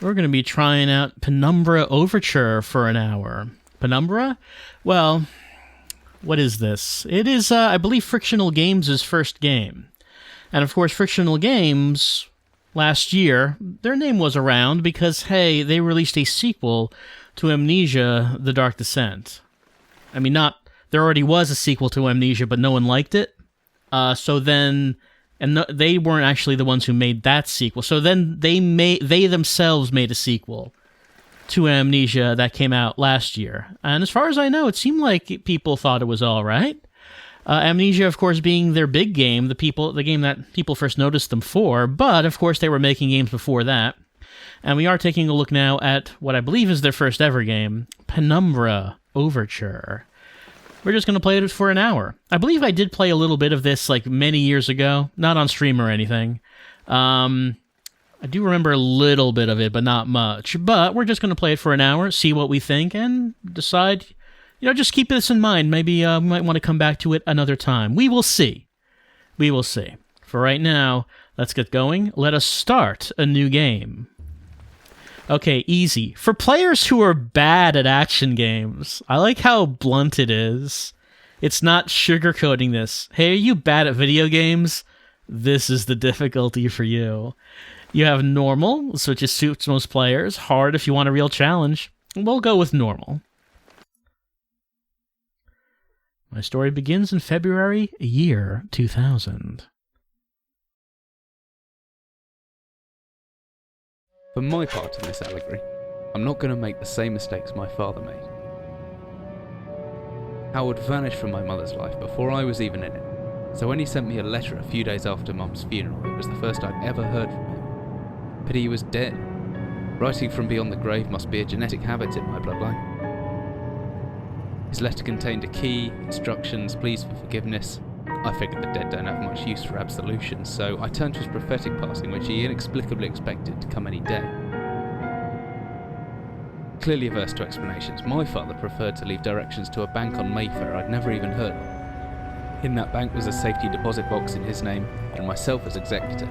We're going to be trying out Penumbra Overture for an hour. Penumbra? Well, what is this? It is, I believe, Frictional Games' first game. And of course, Frictional Games, last year, their name was around because, hey, they released a sequel to Amnesia: The Dark Descent. I mean, there already was a sequel to Amnesia, but no one liked it. They weren't actually the ones who made that sequel. So then they themselves made a sequel to Amnesia that came out last year. And as far as I know, it seemed like people thought it was all right. Amnesia, of course, being their big game, the game that people first noticed them for. But, of course, they were making games before that. And we are taking a look now at what I believe is their first ever game, Penumbra Overture. We're just going to play it for an hour. I believe I did play a little bit of this like many years ago, not on stream or anything. I do remember a little bit of it, but not much. But we're just going to play it for an hour, see what we think, and decide, just keep this in mind. Maybe we might want to come back to it another time. We will see. We will see. For right now, let's get going. Let us start a new game. Okay, easy. For players who are bad at action games, I like how blunt it is. It's not sugarcoating this. Hey, are you bad at video games? This is the difficulty for you. You have normal, which just suits most players. Hard if you want a real challenge. We'll go with normal. My story begins in February, year 2000. For my part in this allegory, I'm not going to make the same mistakes my father made. Howard vanished from my mother's life before I was even in it, so when he sent me a letter a few days after Mum's funeral, it was the first I'd ever heard from him. Pity he was dead. Writing from beyond the grave must be a genetic habit in my bloodline. His letter contained a key, instructions, pleas for forgiveness. I figured the dead don't have much use for absolution, so I turned to his prophetic passing, which he inexplicably expected to come any day. Clearly averse to explanations, my father preferred to leave directions to a bank on Mayfair I'd never even heard of. In that bank was a safety deposit box in his name, and myself as executor.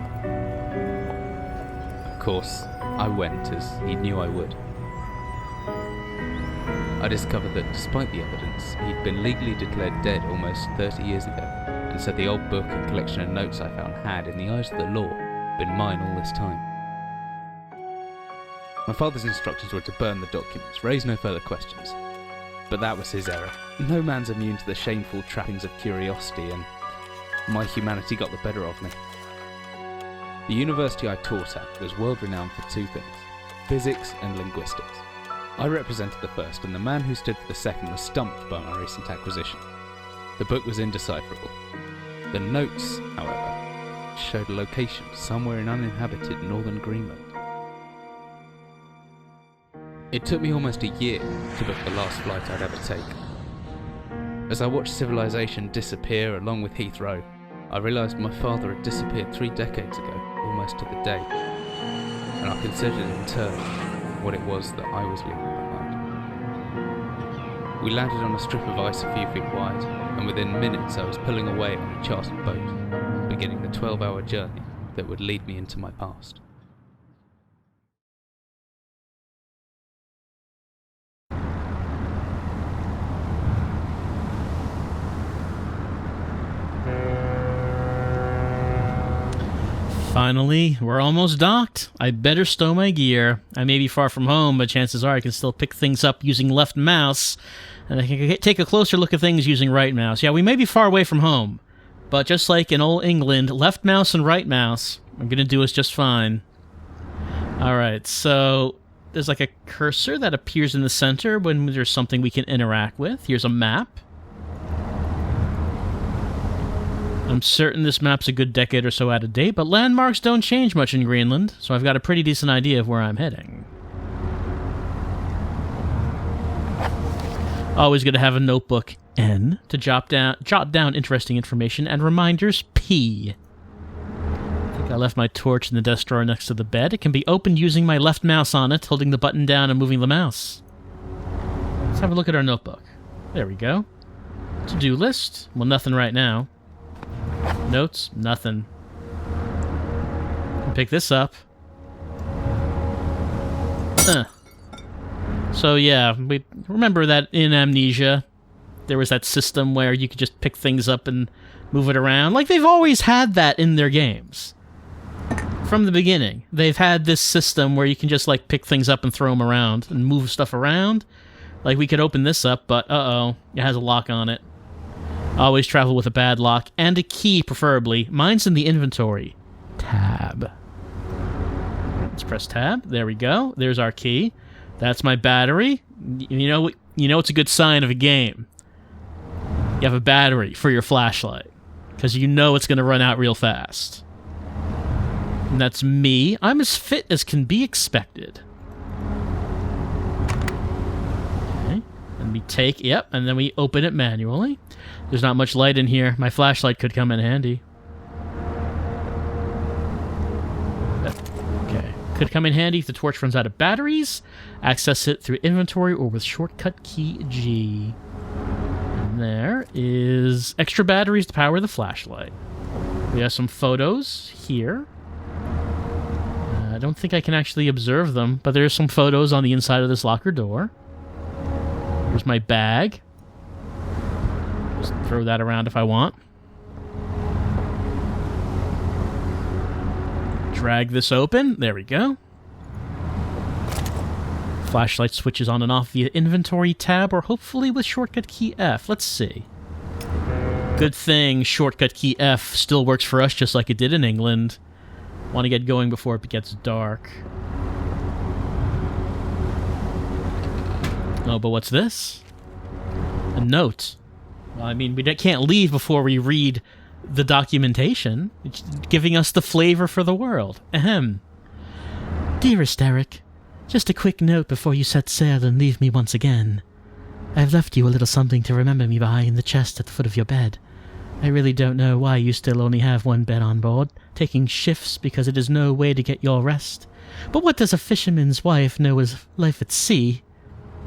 Of course, I went, as he knew I would. I discovered that despite the evidence, he'd been legally declared dead almost 30 years ago. And so the old book and collection of notes I found had, in the eyes of the law, been mine all this time. My father's instructions were to burn the documents, raise no further questions. But that was his error. No man's immune to the shameful trappings of curiosity, and my humanity got the better of me. The university I taught at was world-renowned for two things: physics and linguistics. I represented the first, and the man who stood for the second was stumped by my recent acquisition. The book was indecipherable. The notes, however, showed a location somewhere in uninhabited northern Greenland. It took me almost a year to book the last flight I'd ever take. As I watched civilization disappear along with Heathrow, I realised my father had disappeared 3 decades ago, almost to the day, and I considered in turn what it was that I was leaving behind. We landed on a strip of ice a few feet wide, and within minutes I was pulling away on a chartered boat, beginning the 12-hour journey that would lead me into my past. Finally, we're almost docked. I better stow my gear. I may be far from home, but chances are I can still pick things up using left mouse, and I can take a closer look at things using right mouse. Yeah, we may be far away from home, but just like in old England, left mouse and right mouse are going to do us just fine. Alright, so there's like a cursor that appears in the center when there's something we can interact with. Here's a map. I'm certain this map's a good decade or so out of date, but landmarks don't change much in Greenland, so I've got a pretty decent idea of where I'm heading. Always good to have a notebook, N, to jot down interesting information, and reminders, P. I think I left my torch in the desk drawer next to the bed. It can be opened using my left mouse on it, holding the button down and moving the mouse. Let's have a look at our notebook. There we go. To-do list? Well, nothing right now. Notes? Nothing. Pick this up. So yeah, we remember that in Amnesia, there was that system where you could just pick things up and move it around. Like, they've always had that in their games. From the beginning, they've had this system where you can just, like, pick things up and throw them around and move stuff around. Like, we could open this up, but uh-oh, it has a lock on it. Always travel with a bad lock, and a key, preferably. Mine's in the inventory. Tab. Let's press tab. There we go. There's our key. That's my battery. You know it's a good sign of a game. You have a battery for your flashlight, because you know it's going to run out real fast. And that's me. I'm as fit as can be expected. Okay. And we take, yep, and then we open it manually. There's not much light in here. My flashlight could come in handy. Okay. Could come in handy if the torch runs out of batteries. Access it through inventory or with shortcut key G. And there is extra batteries to power the flashlight. We have some photos here. I don't think I can actually observe them, but there's some photos on the inside of this locker door. Here's my bag. Just throw that around if I want. Drag this open. There we go. Flashlight switches on and off via inventory tab or hopefully with shortcut key F. Let's see. Good thing shortcut key F still works for us just like it did in England. Want to get going before it gets dark. Oh, but what's this? A note. Well, I mean, we can't leave before we read the documentation. It's giving us the flavor for the world. Ahem. Dearest Eric, just a quick note before you set sail and leave me once again. I've left you a little something to remember me by in the chest at the foot of your bed. I really don't know why you still only have one bed on board, taking shifts because it is no way to get your rest. But what does a fisherman's wife know of life at sea?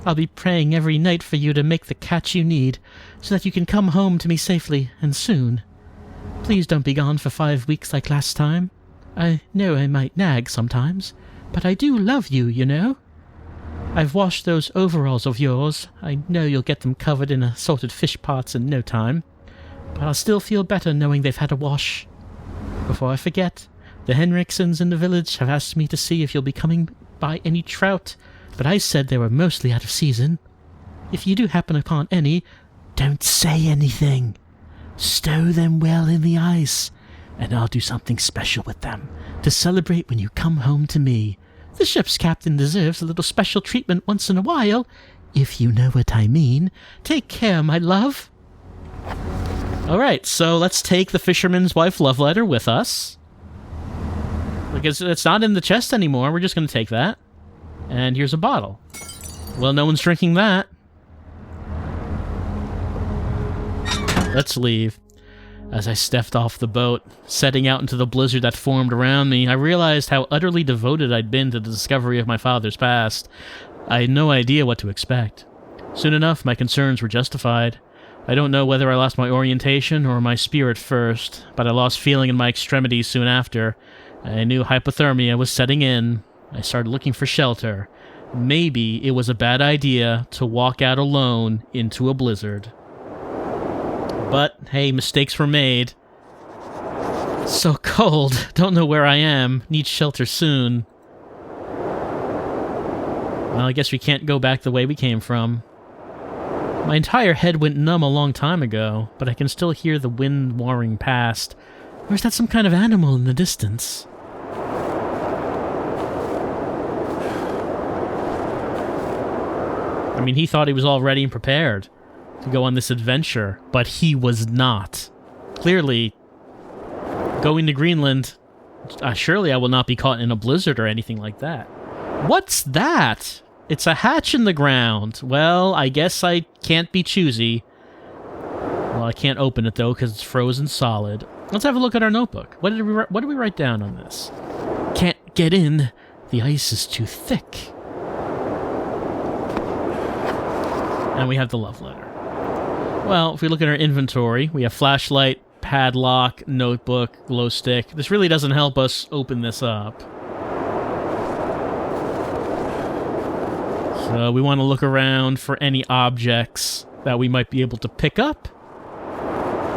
I'll be praying every night for you to make the catch you need, so that you can come home to me safely and soon. Please don't be gone for 5 weeks like last time. I know I might nag sometimes, but I do love you, you know. I've washed those overalls of yours. I know you'll get them covered in assorted fish pots in no time. But I'll still feel better knowing they've had a wash. Before I forget, the Henriksons in the village have asked me to see if you'll be coming by any trout, but I said they were mostly out of season. If you do happen upon any, don't say anything. Stow them well in the ice, and I'll do something special with them to celebrate when you come home to me. The ship's captain deserves a little special treatment once in a while, if you know what I mean. Take care, my love. Alright, so let's take the fisherman's wife love letter with us. Because it's not in the chest anymore, we're just going to take that. And here's a bottle. Well, no one's drinking that. Let's leave. As I stepped off the boat, setting out into the blizzard that formed around me, I realized how utterly devoted I'd been to the discovery of my father's past. I had no idea what to expect. Soon enough, my concerns were justified. I don't know whether I lost my orientation or my spirit first, but I lost feeling in my extremities soon after. I knew hypothermia was setting in. I started looking for shelter. Maybe it was a bad idea to walk out alone into a blizzard. But, hey, mistakes were made. So cold. Don't know where I am. Need shelter soon. Well, I guess we can't go back the way we came from. My entire head went numb a long time ago, but I can still hear the wind warring past. Or is that some kind of animal in the distance? I mean, he thought he was all ready and prepared to go on this adventure, but he was not. Clearly, going to Greenland, surely I will not be caught in a blizzard or anything like that. What's that? It's a hatch in the ground. Well, I guess I can't be choosy. Well, I can't open it, though, because it's frozen solid. Let's have a look at our notebook. What did we write down on this? Can't get in. The ice is too thick. And we have the love letter. Well, if we look at our inventory, we have flashlight, padlock, notebook, glow stick. This really doesn't help us open this up. So we want to look around for any objects that we might be able to pick up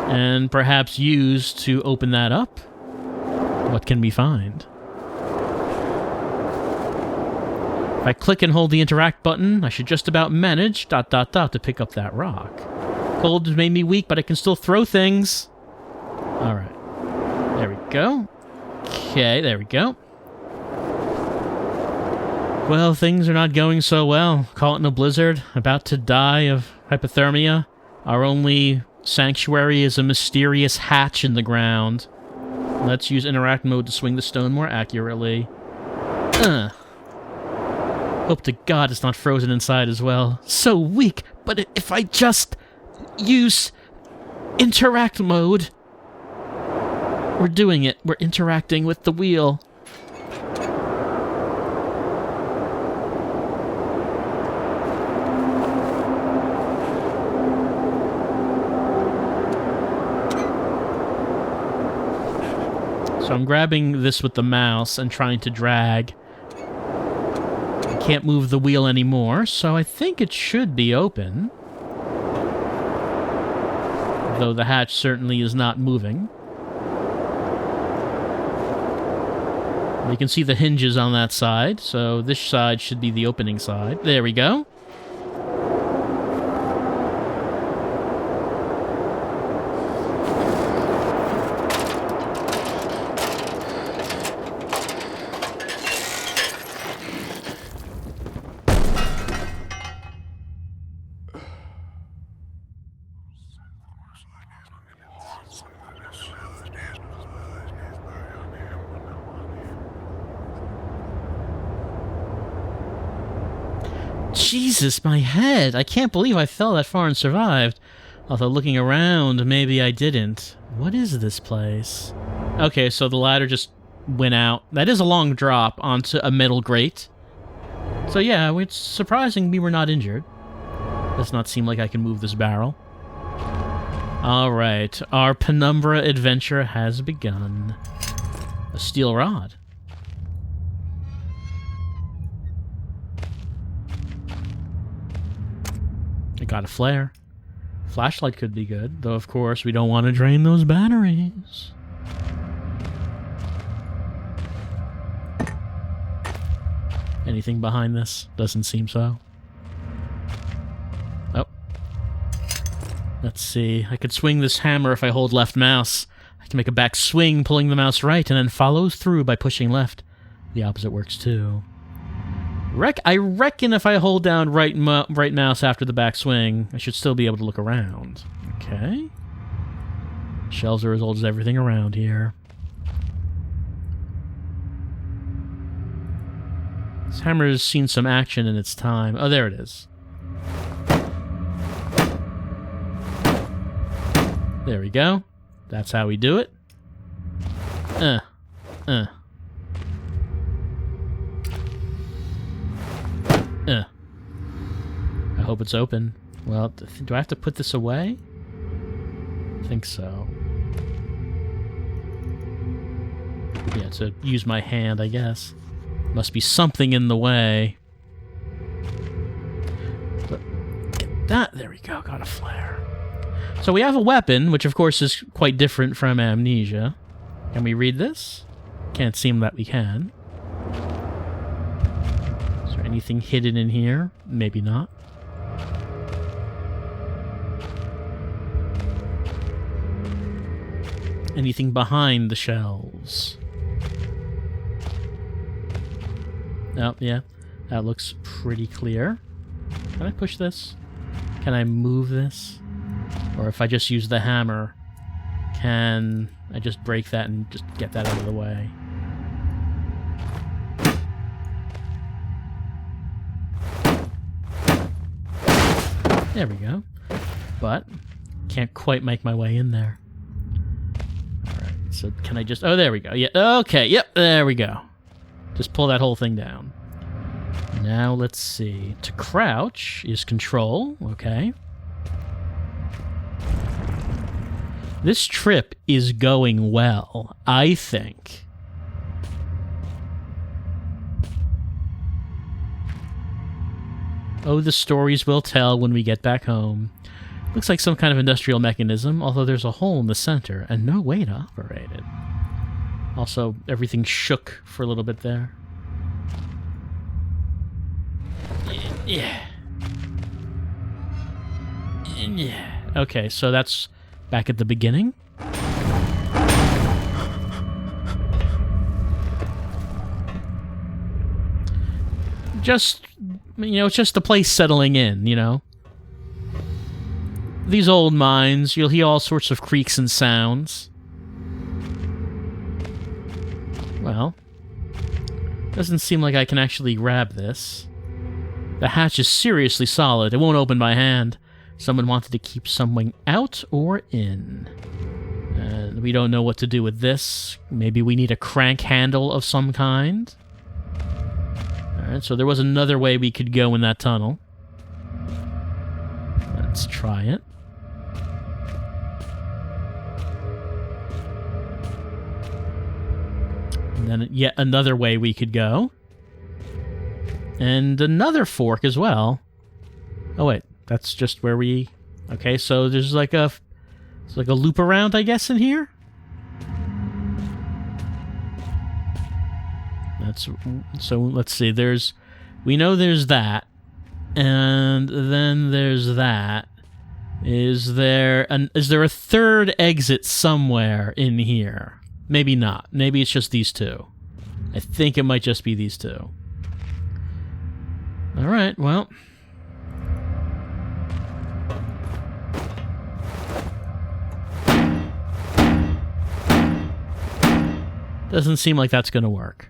and perhaps use to open that up. What can we find? If I click and hold the interact button, I should just about manage ... to pick up that rock. Cold has made me weak, but I can still throw things. Alright. There we go. Okay, there we go. Well, things are not going so well. Caught in a blizzard, about to die of hypothermia. Our only sanctuary is a mysterious hatch in the ground. Let's use interact mode to swing the stone more accurately. Hope to God it's not frozen inside as well. So weak, but if I just use interact mode... We're doing it. We're interacting with the wheel. So I'm grabbing this with the mouse and trying to drag. I can't move the wheel anymore, so I think it should be open. Though the hatch certainly is not moving. You can see the hinges on that side, so this side should be the opening side. There we go. Jesus, my head! I can't believe I fell that far and survived. Although looking around, maybe I didn't. What is this place? Okay, so the ladder just went out. That is a long drop onto a metal grate. So yeah, it's surprising we were not injured. Does not seem like I can move this barrel. Alright, our Penumbra adventure has begun. A steel rod. I got a flare. Flashlight could be good, though of course we don't want to drain those batteries. Anything behind this? Doesn't seem so. Oh. Let's see. I could swing this hammer if I hold left mouse. I can make a back swing pulling the mouse right and then follow through by pushing left. The opposite works too. I reckon if I hold down right mouse after the back swing, I should still be able to look around. Okay. Shelves are as old as everything around here. This hammer's seen some action in its time. Oh, there it is. There we go. That's how we do it. I hope it's open. Well, do I have to put this away? I think so. Yeah, to use my hand, I guess. Must be something in the way. But get that. There we go. Got a flare. So we have a weapon, which of course is quite different from amnesia. Can we read this? Can't seem that we can. Is there anything hidden in here? Maybe not. Anything behind the shelves? Oh, yeah. That looks pretty clear. Can I push this? Can I move this? Or if I just use the hammer, can I just break that and just get that out of the way? There we go. But can't quite make my way in there. Alright, so can I just... Oh, there we go. Yeah, okay, yep, there we go. Just pull that whole thing down. Now, let's see. To crouch is control, okay. This trip is going well, I think. Oh, the stories we'll tell when we get back home. Looks like some kind of industrial mechanism, although there's a hole in the center and no way to operate it. Also, everything shook for a little bit there. Yeah. Yeah. Okay, so that's back at the beginning. Just, it's just the place settling in, These old mines, you'll hear all sorts of creaks and sounds. Well, doesn't seem like I can actually grab this. The hatch is seriously solid. It won't open by hand. Someone wanted to keep someone out or in. We don't know what to do with this. Maybe we need a crank handle of some kind. Alright, so there was another way we could go in that tunnel. Let's try it. And then yet another way we could go. And another fork as well. Oh wait, that's just where we... Okay, so there's like a loop around, I guess, in here? So let's see, we know there's that. And then there's that. Is there a third exit somewhere in here? Maybe not. Maybe it's just these two. I think it might just be these two. Alright, well. Doesn't seem like that's gonna work.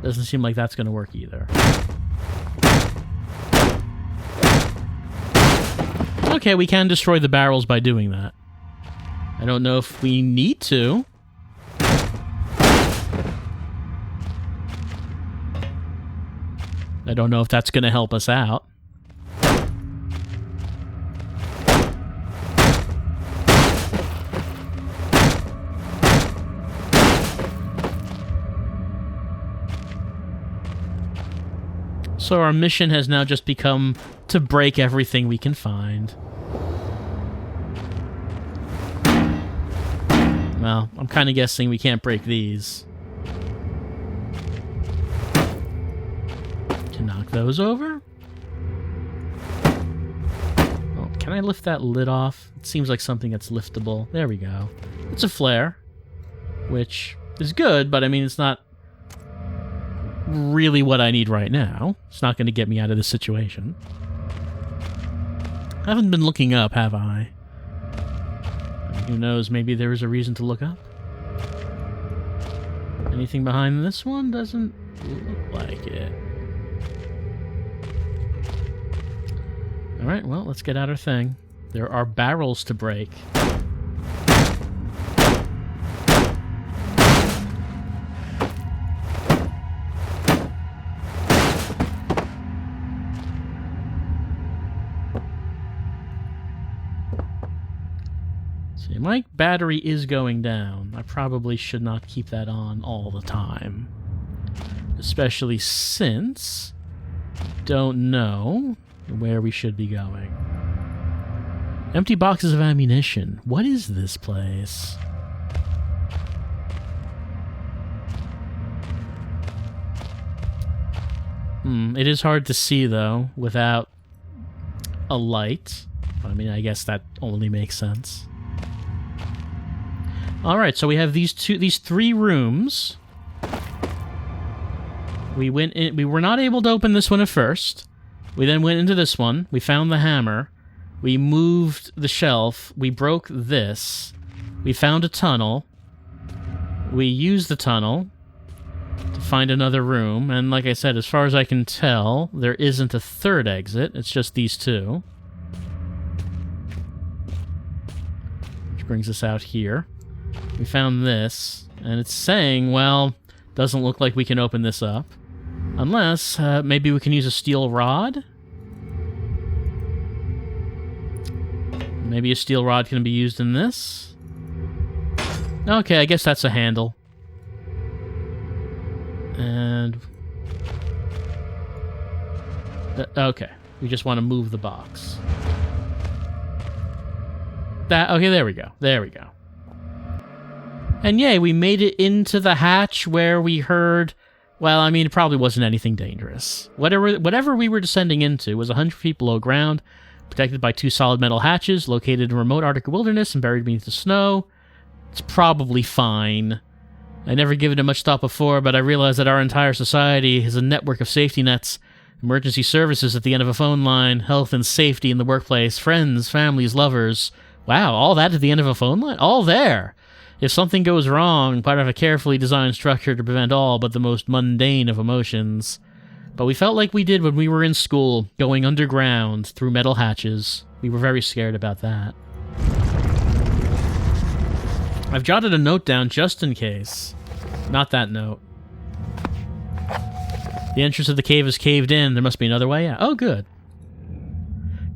Doesn't seem like that's gonna work either. Okay, we can destroy the barrels by doing that. I don't know if we need to. I don't know if that's going to help us out. So our mission has now just become to break everything we can find. Well, I'm kind of guessing we can't break these. Can knock those over? Oh, can I lift that lid off? It seems like something that's liftable. There we go. It's a flare, which is good, but I mean, it's not really what I need right now. It's not going to get me out of this situation. I haven't been looking up, have I? Who knows, maybe there is a reason to look up. Anything behind this one? Doesn't look like it. Alright, well, let's get out our thing. There are barrels to break. My battery is going down. I probably should not keep that on all the time. Especially since I don't know where we should be going. Empty boxes of ammunition. What is this place? It is hard to see, though, without a light. I mean, I guess that only makes sense. All right, so we have these three rooms. We went in. We were not able to open this one at first. We then went into this one. We found the hammer. We moved the shelf. We broke this. We found a tunnel. We used the tunnel to find another room. And like I said, as far as I can tell, there isn't a third exit. It's just these two. Which brings us out here. We found this, and it's saying, well, doesn't look like we can open this up. Unless, maybe we can use a steel rod? Maybe a steel rod can be used in this? Okay, I guess that's a handle. And... okay. We just want to move the box. Okay, there we go. There we go. And yay, we made it into the hatch where we heard... well, I mean, it probably wasn't anything dangerous. Whatever we were descending into was 100 feet below ground, protected by 2 solid metal hatches, located in a remote Arctic wilderness and buried beneath the snow. It's probably fine. I never given it much thought before, but I realized that our entire society is a network of safety nets, emergency services at the end of a phone line, health and safety in the workplace, friends, families, lovers. Wow, all that at the end of a phone line? All there! If something goes wrong, part of a carefully designed structure to prevent all but the most mundane of emotions. But we felt like we did when we were in school, going underground through metal hatches. We were very scared about that. I've jotted a note down just in case. Not that note. The entrance of the cave is caved in. There must be another way out. Oh, good.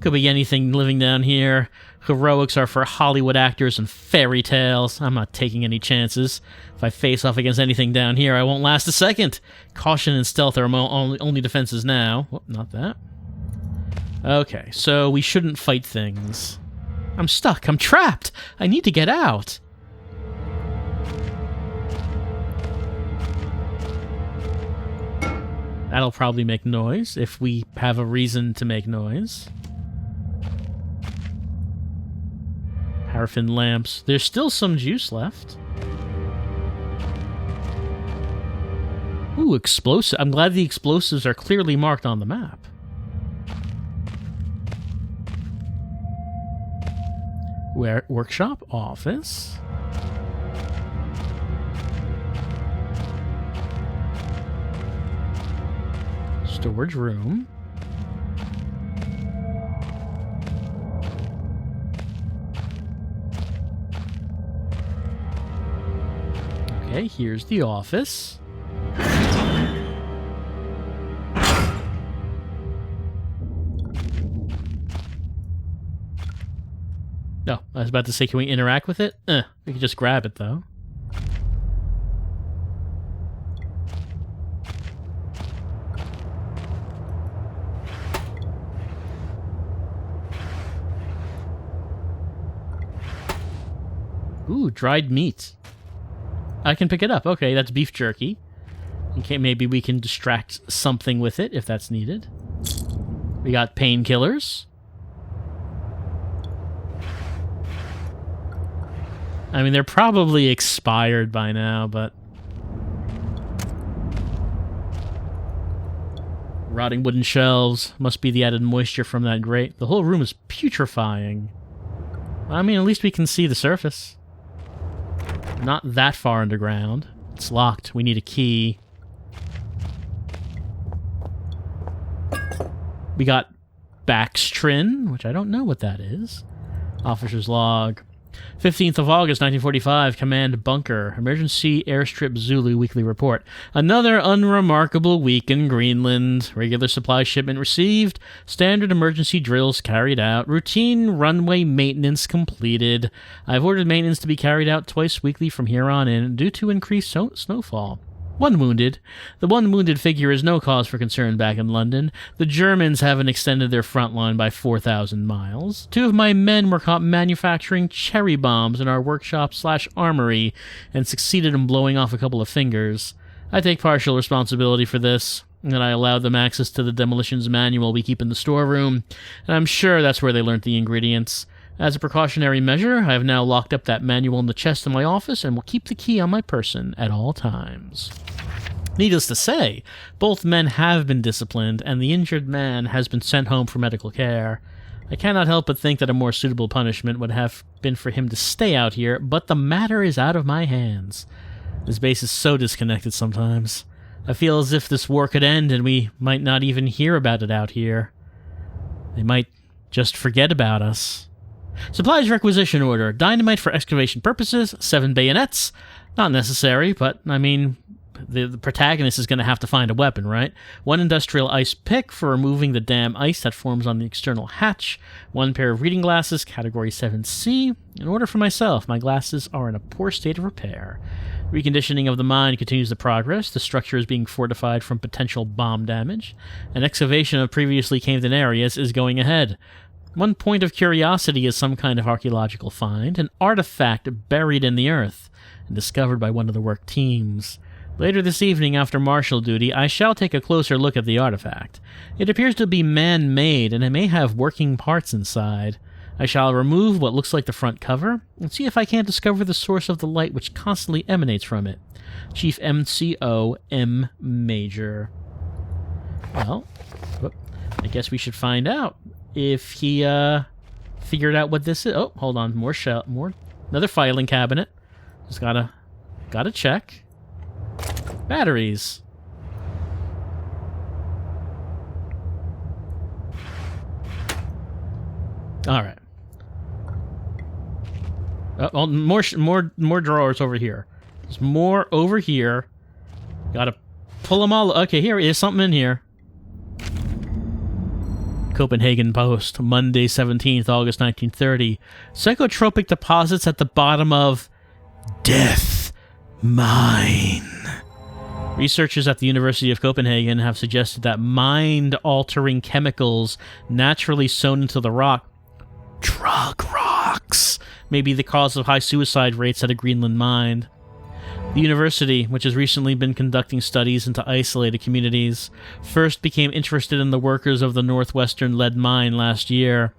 Could be anything living down here. Heroics are for Hollywood actors and fairy tales. I'm not taking any chances. If I face off against anything down here, I won't last a second. Caution and stealth are my only defenses now. Oh, not that. Okay, so we shouldn't fight things. I'm stuck. I'm trapped. I need to get out. That'll probably make noise, if we have a reason to make noise. Paraffin lamps. There's still some juice left. Ooh, explosive. I'm glad the explosives are clearly marked on the map. Workshop, office. Storage room. Okay, here's the office. No, I was about to say, can we interact with it? We can just grab it, though. Ooh, dried meat. I can pick it up. Okay, that's beef jerky. Okay, maybe we can distract something with it if that's needed. We got painkillers. I mean, they're probably expired by now, but... Rotting wooden shelves. Must be the added moisture from that grate. The whole room is putrefying. I mean, at least we can see the surface. Not that far underground. It's locked. We need a key. We got Backstrin, which I don't know what that is. Officer's log. 15th of August, 1945, Command Bunker. Emergency Airstrip Zulu Weekly Report. Another unremarkable week in Greenland. Regular supply shipment received. Standard emergency drills carried out. Routine runway maintenance completed. I've ordered maintenance to be carried out twice weekly from here on in due to increased snowfall. 1 wounded. The 1 wounded figure is no cause for concern back in London. The Germans haven't extended their front line by 4,000 miles. 2 of my men were caught manufacturing cherry bombs in our workshop/armory and succeeded in blowing off a couple of fingers. I take partial responsibility for this, and I allowed them access to the demolitions manual we keep in the storeroom, and I'm sure that's where they learnt the ingredients. As a precautionary measure, I have now locked up that manual in the chest in my office and will keep the key on my person at all times. Needless to say, both men have been disciplined, and the injured man has been sent home for medical care. I cannot help but think that a more suitable punishment would have been for him to stay out here, but the matter is out of my hands. This base is so disconnected sometimes. I feel as if this war could end and we might not even hear about it out here. They might just forget about us. Supplies requisition order. Dynamite for excavation purposes. 7 bayonets. Not necessary, but, I mean, the protagonist is going to have to find a weapon, right? 1 industrial ice pick for removing the damn ice that forms on the external hatch. 1 pair of reading glasses, category 7C. An order for myself. My glasses are in a poor state of repair. Reconditioning of the mine continues to progress. The structure is being fortified from potential bomb damage. An excavation of previously caved-in areas is going ahead. One point of curiosity is some kind of archaeological find, an artifact buried in the earth, and discovered by one of the work teams. Later this evening, after marshal duty, I shall take a closer look at the artifact. It appears to be man-made, and it may have working parts inside. I shall remove what looks like the front cover, and see if I can't discover the source of the light which constantly emanates from it. Chief MCO M. Major. Well, I guess we should find out if he figured out what this is. Oh, hold on, more another filing cabinet. Just gotta check. Batteries. All right. Oh, more drawers over here. There's more over here. Gotta pull them all. Okay, here is something in here. Copenhagen Post, Monday, 17th August 1930. Psychotropic deposits at the bottom of Death Mine. Researchers at the University of Copenhagen have suggested that mind-altering chemicals naturally sewn into the rock, drug rocks, may be the cause of high suicide rates at a Greenland mine. The university, which has recently been conducting studies into isolated communities, first became interested in the workers of the northwestern lead mine last year.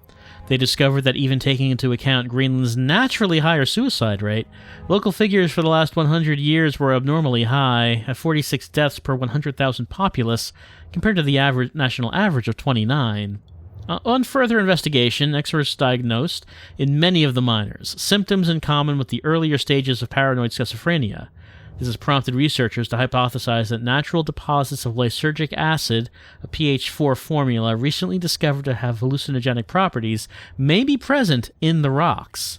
They discovered that even taking into account Greenland's naturally higher suicide rate, local figures for the last 100 years were abnormally high, at 46 deaths per 100,000 populace, compared to the national average of 29. On further investigation, experts diagnosed, in many of the miners, symptoms in common with the earlier stages of paranoid schizophrenia. This has prompted researchers to hypothesize that natural deposits of lysergic acid, a pH 4 formula recently discovered to have hallucinogenic properties, may be present in the rocks.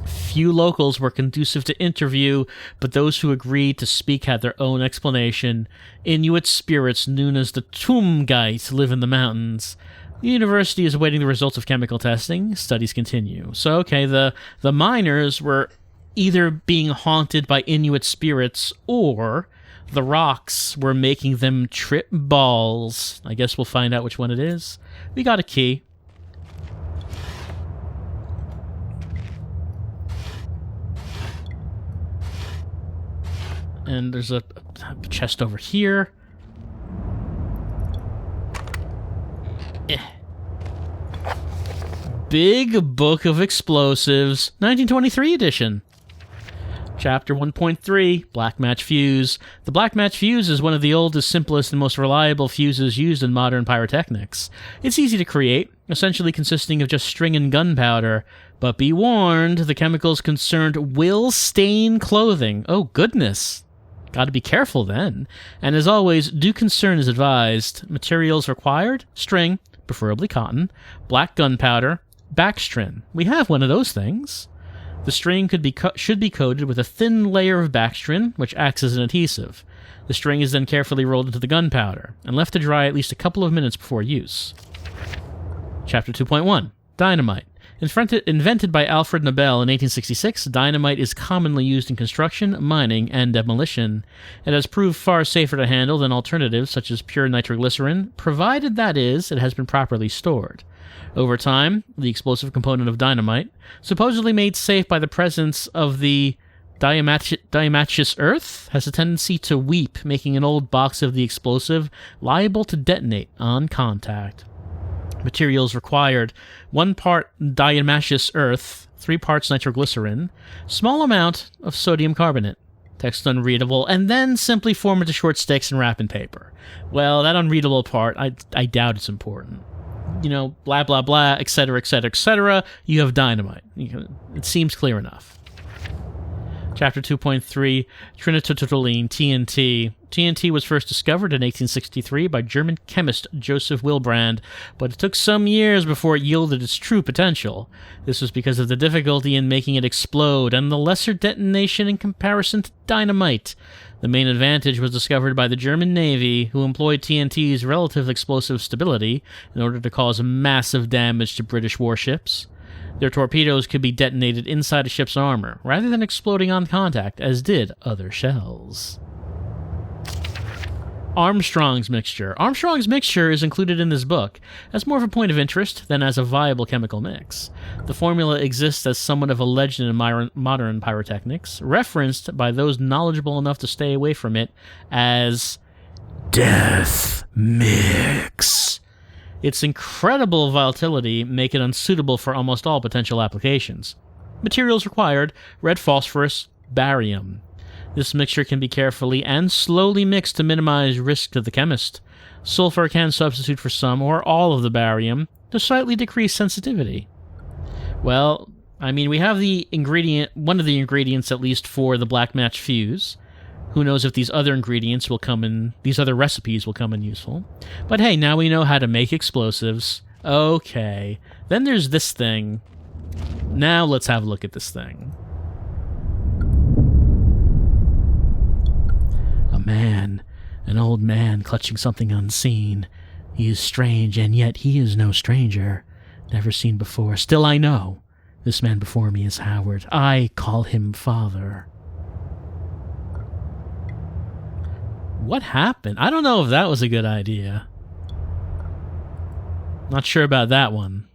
Few locals were conducive to interview, but those who agreed to speak had their own explanation. Inuit spirits known as the Tumgait live in the mountains. The university is awaiting the results of chemical testing. Studies continue. So, okay, the miners were either being haunted by Inuit spirits or the rocks were making them trip balls. I guess we'll find out which one it is. We got a key. And there's a chest over here. Big Book of Explosives, 1923 edition. Chapter 1.3, Black Match Fuse. The Black Match Fuse is one of the oldest, simplest, and most reliable fuses used in modern pyrotechnics. It's easy to create, essentially consisting of just string and gunpowder. But be warned, the chemicals concerned will stain clothing. Oh, goodness. Gotta be careful then. And as always, due concern is advised. Materials required: string, preferably cotton, black gunpowder, backstrin. We have one of those things. The string should be coated with a thin layer of backstrin, which acts as an adhesive. The string is then carefully rolled into the gunpowder, and left to dry at least a couple of minutes before use. Chapter 2.1, Dynamite. Invented by Alfred Nobel in 1866, dynamite is commonly used in construction, mining, and demolition. It has proved far safer to handle than alternatives such as pure nitroglycerin, provided, that is, it has been properly stored. Over time, the explosive component of dynamite, supposedly made safe by the presence of the diatomaceous earth, has a tendency to weep, making an old box of the explosive liable to detonate on contact. Materials required: 1 part diatomaceous earth, 3 parts nitroglycerin, small amount of sodium carbonate. Text unreadable, and then simply form into short sticks and wrap in paper. Well, that unreadable part, I doubt it's important. You know, blah, blah, blah, etc., etc., etc. You have dynamite. It seems clear enough. Chapter 2.3, Trinitotoluene, TNT. TNT was first discovered in 1863 by German chemist Joseph Wilbrand, but it took some years before it yielded its true potential. This was because of the difficulty in making it explode and the lesser detonation in comparison to dynamite. The main advantage was discovered by the German Navy, who employed TNT's relative explosive stability in order to cause massive damage to British warships. Their torpedoes could be detonated inside a ship's armor, rather than exploding on contact, as did other shells. Armstrong's mixture. Armstrong's mixture is included in this book as more of a point of interest than as a viable chemical mix. The formula exists as somewhat of a legend in modern pyrotechnics, referenced by those knowledgeable enough to stay away from it as Death Mix. Its incredible volatility make it unsuitable for almost all potential applications. Materials required: red phosphorus, barium. This mixture can be carefully and slowly mixed to minimize risk to the chemist. Sulfur can substitute for some or all of the barium to slightly decrease sensitivity. Well, I mean, we have one of the ingredients at least for the black match fuse. Who knows if these other recipes will come in useful. But hey, now we know how to make explosives. Okay. Then there's this thing. Now let's have a look at this thing. A man, an old man clutching something unseen. He is strange, and yet he is no stranger. Never seen before. Still I know. This man before me is Howard. I call him Father. What happened? I don't know if that was a good idea. Not sure about that one.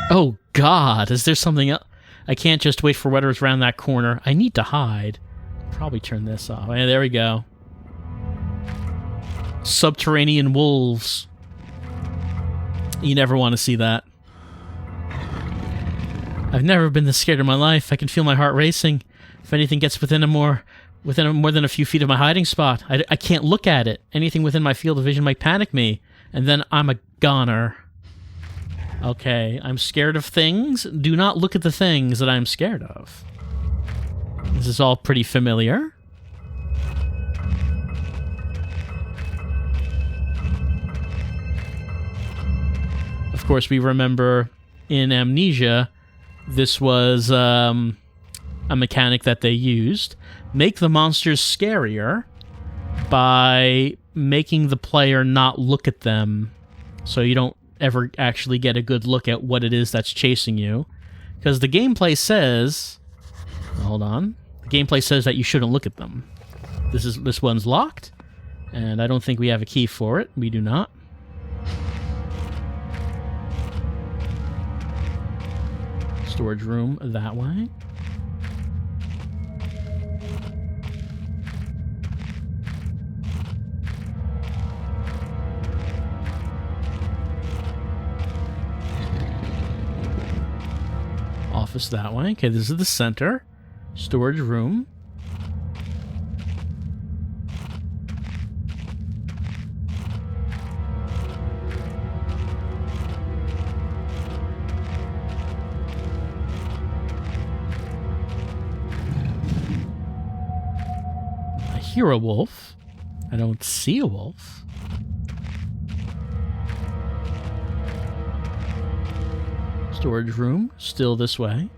Oh God, is there something else? I can't just wait for whatever's around that corner. I need to hide. Probably turn this off. Yeah, there we go. Subterranean wolves. You never want to see that. I've never been this scared in my life. I can feel my heart racing. If anything gets within more than a few feet of my hiding spot, I can't look at it. Anything within my field of vision might panic me, and then I'm a goner. Okay, I'm scared of things. Do not look at the things that I'm scared of. This is all pretty familiar. Of course, we remember in Amnesia, this was a mechanic that they used. Make the monsters scarier by making the player not look at them, so you don't ever actually get a good look at what it is that's chasing you. Because the gameplay says... Hold on. The gameplay says that you shouldn't look at them. This one's locked, and I don't think we have a key for it. We do not. Storage room that way. Office that way. Okay, this is the center. Storage room. I hear a wolf. I don't see a wolf. Storage room, still this way.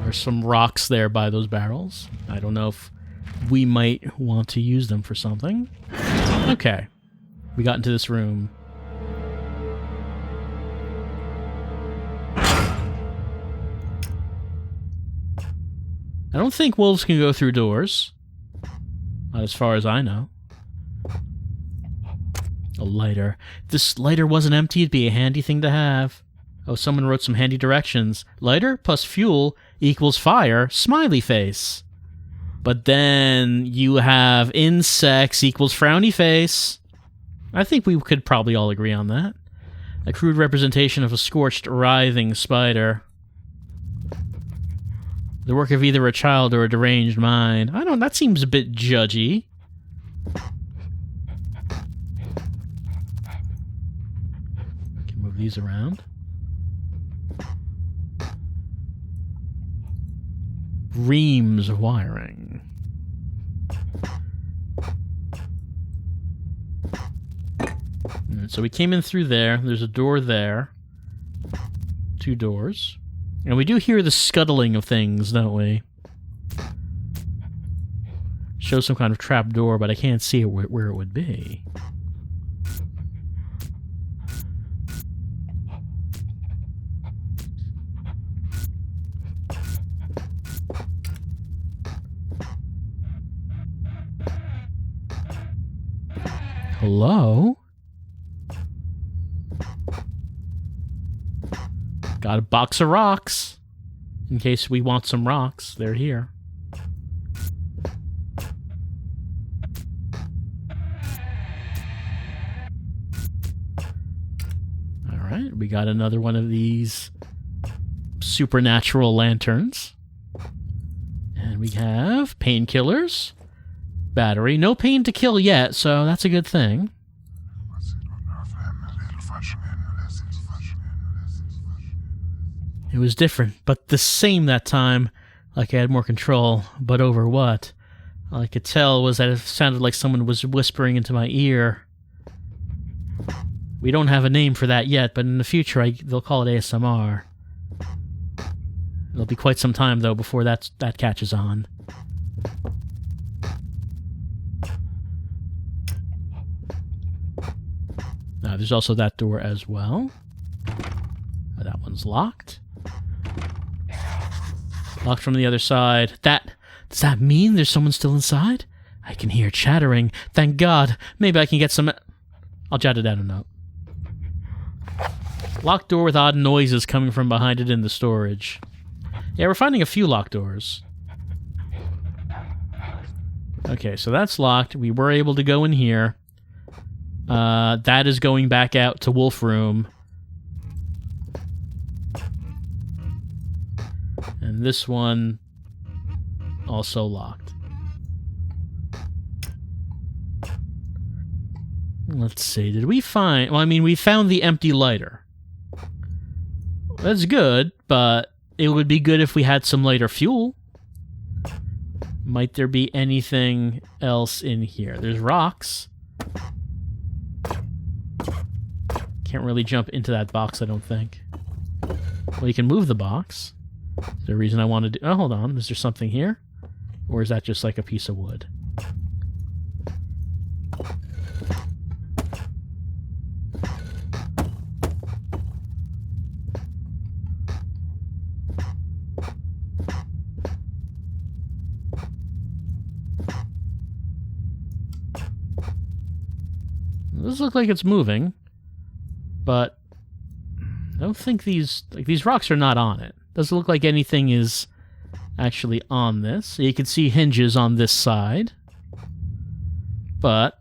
There's some rocks there by those barrels. I don't know if we might want to use them for something. Okay. We got into this room. I don't think wolves can go through doors. Not as far as I know. A lighter. If this lighter wasn't empty, it'd be a handy thing to have. Oh, someone wrote some handy directions. Lighter plus fuel equals fire, smiley face. But then you have insects equals frowny face. I think we could probably all agree on that. A crude representation of a scorched, writhing spider. The work of either a child or a deranged mind. That seems a bit judgy. Can move these around. Reams of wiring. And so we came in through there. There's a door there. 2 doors. And we do hear the scuttling of things, don't we? Shows some kind of trap door, but I can't see where it would be. Hello? Got a box of rocks. In case we want some rocks, they're here. Alright, we got another one of these supernatural lanterns. And we have painkillers. Battery. No pain to kill yet, so that's a good thing. It was different, but the same that time. Like I had more control, but over what? All I could tell was that it sounded like someone was whispering into my ear. We don't have a name for that yet, but in the future they'll call it ASMR. It'll be quite some time, though, before that catches on. There's also that door as well. That one's locked. Locked from the other side. Does that mean there's someone still inside? I can hear chattering. Thank God. Maybe I can get some... I'll jot it down a note. Locked door with odd noises coming from behind it in the storage. Yeah, we're finding a few locked doors. Okay, so that's locked. We were able to go in here. That is going back out to Wolf Room. And this one also locked. Let's see, did we find... Well, I mean, we found the empty lighter. That's good, but it would be good if we had some lighter fuel. Might there be anything else in here? There's rocks. Can't really jump into that box, I don't think. Well, you can move the box. Is there a reason I want to do... Oh, hold on. Is there something here? Or is that just like a piece of wood? This looks like it's moving, but I don't think these rocks are not on it. Doesn't look like anything is actually on this. You can see hinges on this side, but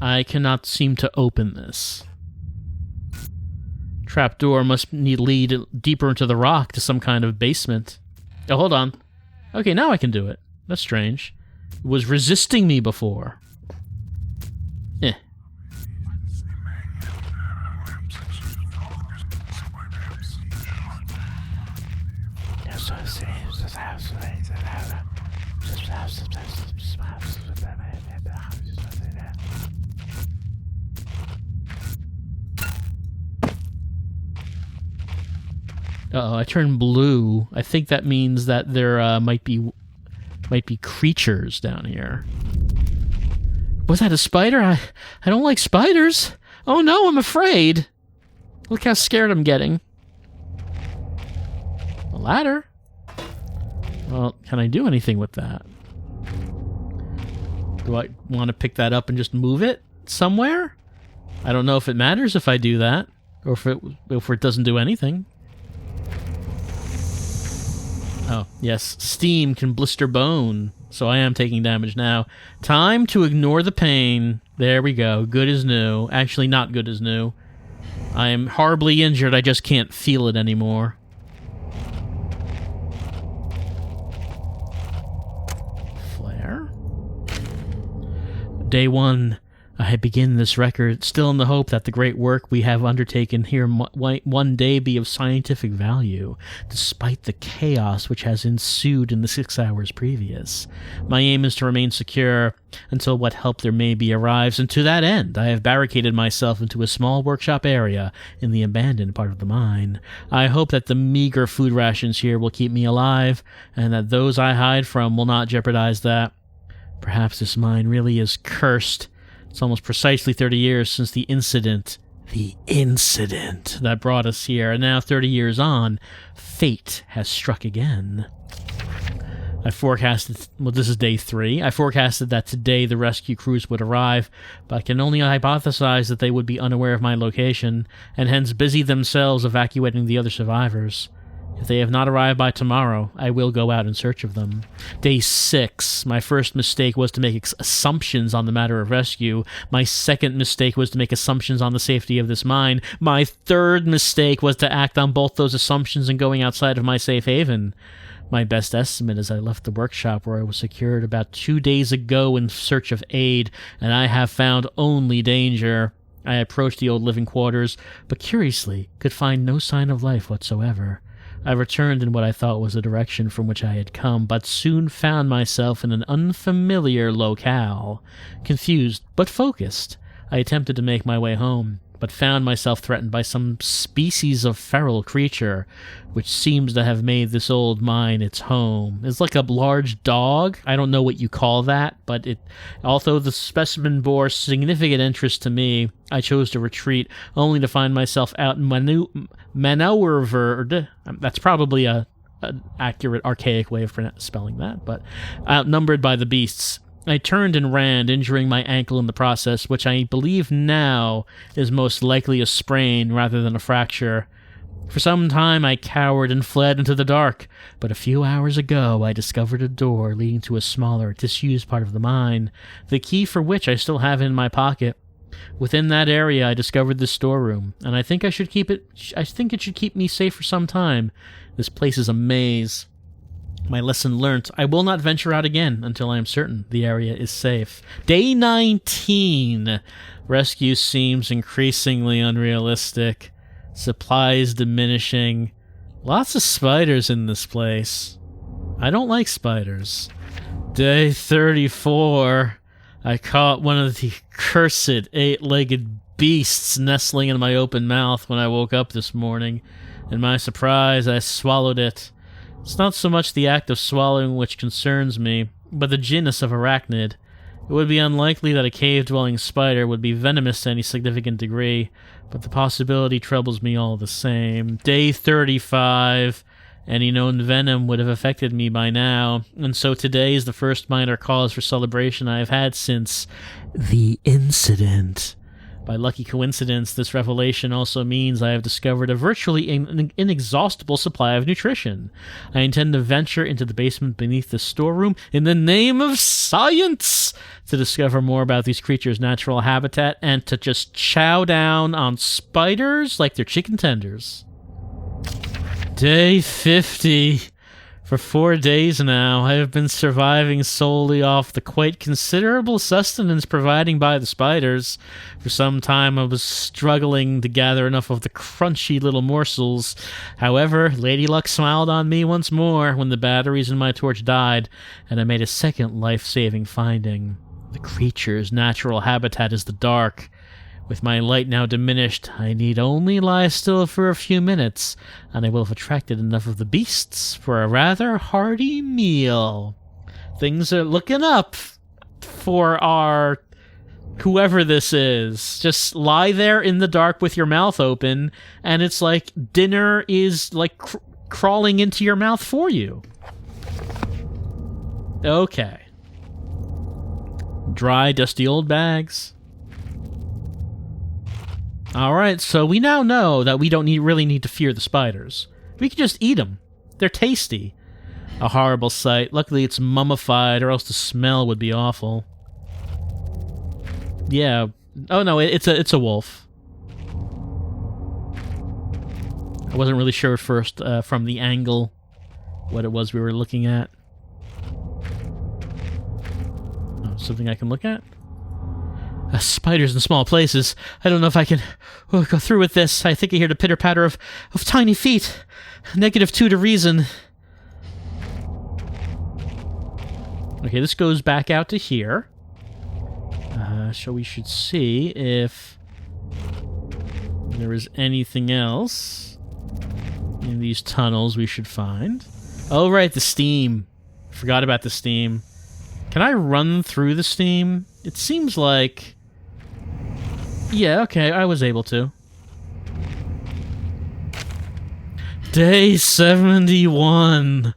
I cannot seem to open this. Trapdoor must lead deeper into the rock to some kind of basement. Oh, hold on. Okay, now I can do it. That's strange. It was resisting me before. Uh-oh, I turned blue. I think that means that there might be creatures down here. Was that a spider? I don't like spiders. Oh no, I'm afraid. Look how scared I'm getting. A ladder? Well, can I do anything with that? Do I want to pick that up and just move it somewhere? I don't know if it matters if I do that, or if it doesn't do anything. Oh, yes, steam can blister bone, so I am taking damage now. Time to ignore the pain. There we go. Good as new. Actually, not good as new. I am horribly injured. I just can't feel it anymore. Flare. Day 1 I begin this record still in the hope that the great work we have undertaken here might one day be of scientific value, despite the chaos which has ensued in the 6 hours previous. My aim is to remain secure until what help there may be arrives, and to that end I have barricaded myself into a small workshop area in the abandoned part of the mine. I hope that the meager food rations here will keep me alive, and that those I hide from will not jeopardize that. Perhaps this mine really is cursed. It's almost precisely 30 years since the incident that brought us here, and now 30 years on, fate has struck again. I forecasted, this is day 3, I forecasted that today the rescue crews would arrive, but I can only hypothesize that they would be unaware of my location, and hence busy themselves evacuating the other survivors. If they have not arrived by tomorrow, I will go out in search of them. Day 6. My first mistake was to make assumptions on the matter of rescue. My second mistake was to make assumptions on the safety of this mine. My third mistake was to act on both those assumptions and going outside of my safe haven. My best estimate is I left the workshop where I was secured about 2 days ago in search of aid, and I have found only danger. I approached the old living quarters, but curiously could find no sign of life whatsoever. I returned in what I thought was the direction from which I had come, but soon found myself in an unfamiliar locale. Confused, but focused, I attempted to make my way home, but found myself threatened by some species of feral creature, which seems to have made this old mine its home. It's like a large dog. I don't know what you call that, but although the specimen bore significant interest to me, I chose to retreat, only to find myself out in maneuvered. That's probably an accurate, archaic way of spelling that, but outnumbered by the beasts. I turned and ran, injuring my ankle in the process, which I believe now is most likely a sprain rather than a fracture. For some time I cowered and fled into the dark, but a few hours ago I discovered a door leading to a smaller, disused part of the mine, the key for which I still have in my pocket. Within that area I discovered the storeroom, and I think it should keep me safe for some time. This place is a maze. My lesson learnt, I will not venture out again until I am certain the area is safe. Day 19. Rescue seems increasingly unrealistic. Supplies diminishing. Lots of spiders in this place. I don't like spiders. Day 34. I caught one of the cursed 8-legged beasts nestling in my open mouth when I woke up this morning. In my surprise, I swallowed it. It's not so much the act of swallowing which concerns me, but the genus of arachnid. It would be unlikely that a cave-dwelling spider would be venomous to any significant degree, but the possibility troubles me all the same. Day 35. Any known venom would have affected me by now, and so today is the first minor cause for celebration I have had since the incident. By lucky coincidence, this revelation also means I have discovered a virtually inexhaustible supply of nutrition. I intend to venture into the basement beneath the storeroom in the name of science to discover more about these creatures' natural habitat and to just chow down on spiders like they're chicken tenders. Day 50. For 4 days now, I have been surviving solely off the quite considerable sustenance provided by the spiders. For some time, I was struggling to gather enough of the crunchy little morsels. However, Lady Luck smiled on me once more when the batteries in my torch died, and I made a second life-saving finding. The creature's natural habitat is the dark. With my light now diminished, I need only lie still for a few minutes, and I will have attracted enough of the beasts for a rather hearty meal. Things are looking up for our whoever this is. Just lie there in the dark with your mouth open, and it's like dinner is like crawling into your mouth for you. Okay. Dry, dusty old bags. Alright, so we now know that we don't really need to fear the spiders. We can just eat them. They're tasty. A horrible sight. Luckily it's mummified, or else the smell would be awful. Yeah. Oh no, it's a wolf. I wasn't really sure at first from the angle what it was we were looking at. Oh, something I can look at? Spiders in small places. I don't know if I can go through with this. I think I hear the pitter-patter of tiny feet. -2 to reason. Okay, this goes back out to here. So we should see if there is anything else in these tunnels we should find. Oh, right, the steam. Forgot about the steam. Can I run through the steam? It seems like... Yeah, okay, I was able to. Day 71.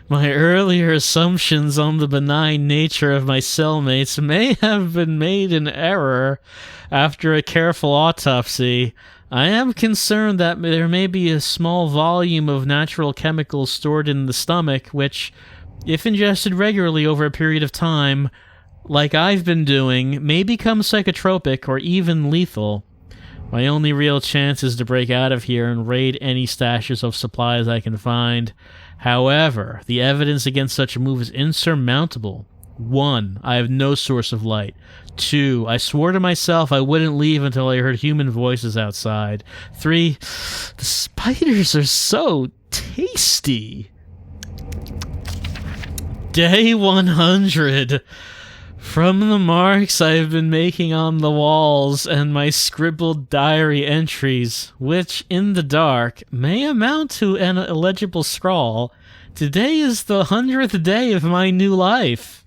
My earlier assumptions on the benign nature of my cellmates may have been made in error after a careful autopsy. I am concerned that there may be a small volume of natural chemicals stored in the stomach, which, if ingested regularly over a period of time, like I've been doing, may become psychotropic or even lethal. My only real chance is to break out of here and raid any stashes of supplies I can find. However, the evidence against such a move is insurmountable. 1. I have no source of light. 2. I swore to myself I wouldn't leave until I heard human voices outside. 3. The spiders are so tasty. Day 100. From the marks I've been making on the walls and my scribbled diary entries, which, in the dark, may amount to an illegible scrawl, today is the 100th day of my new life.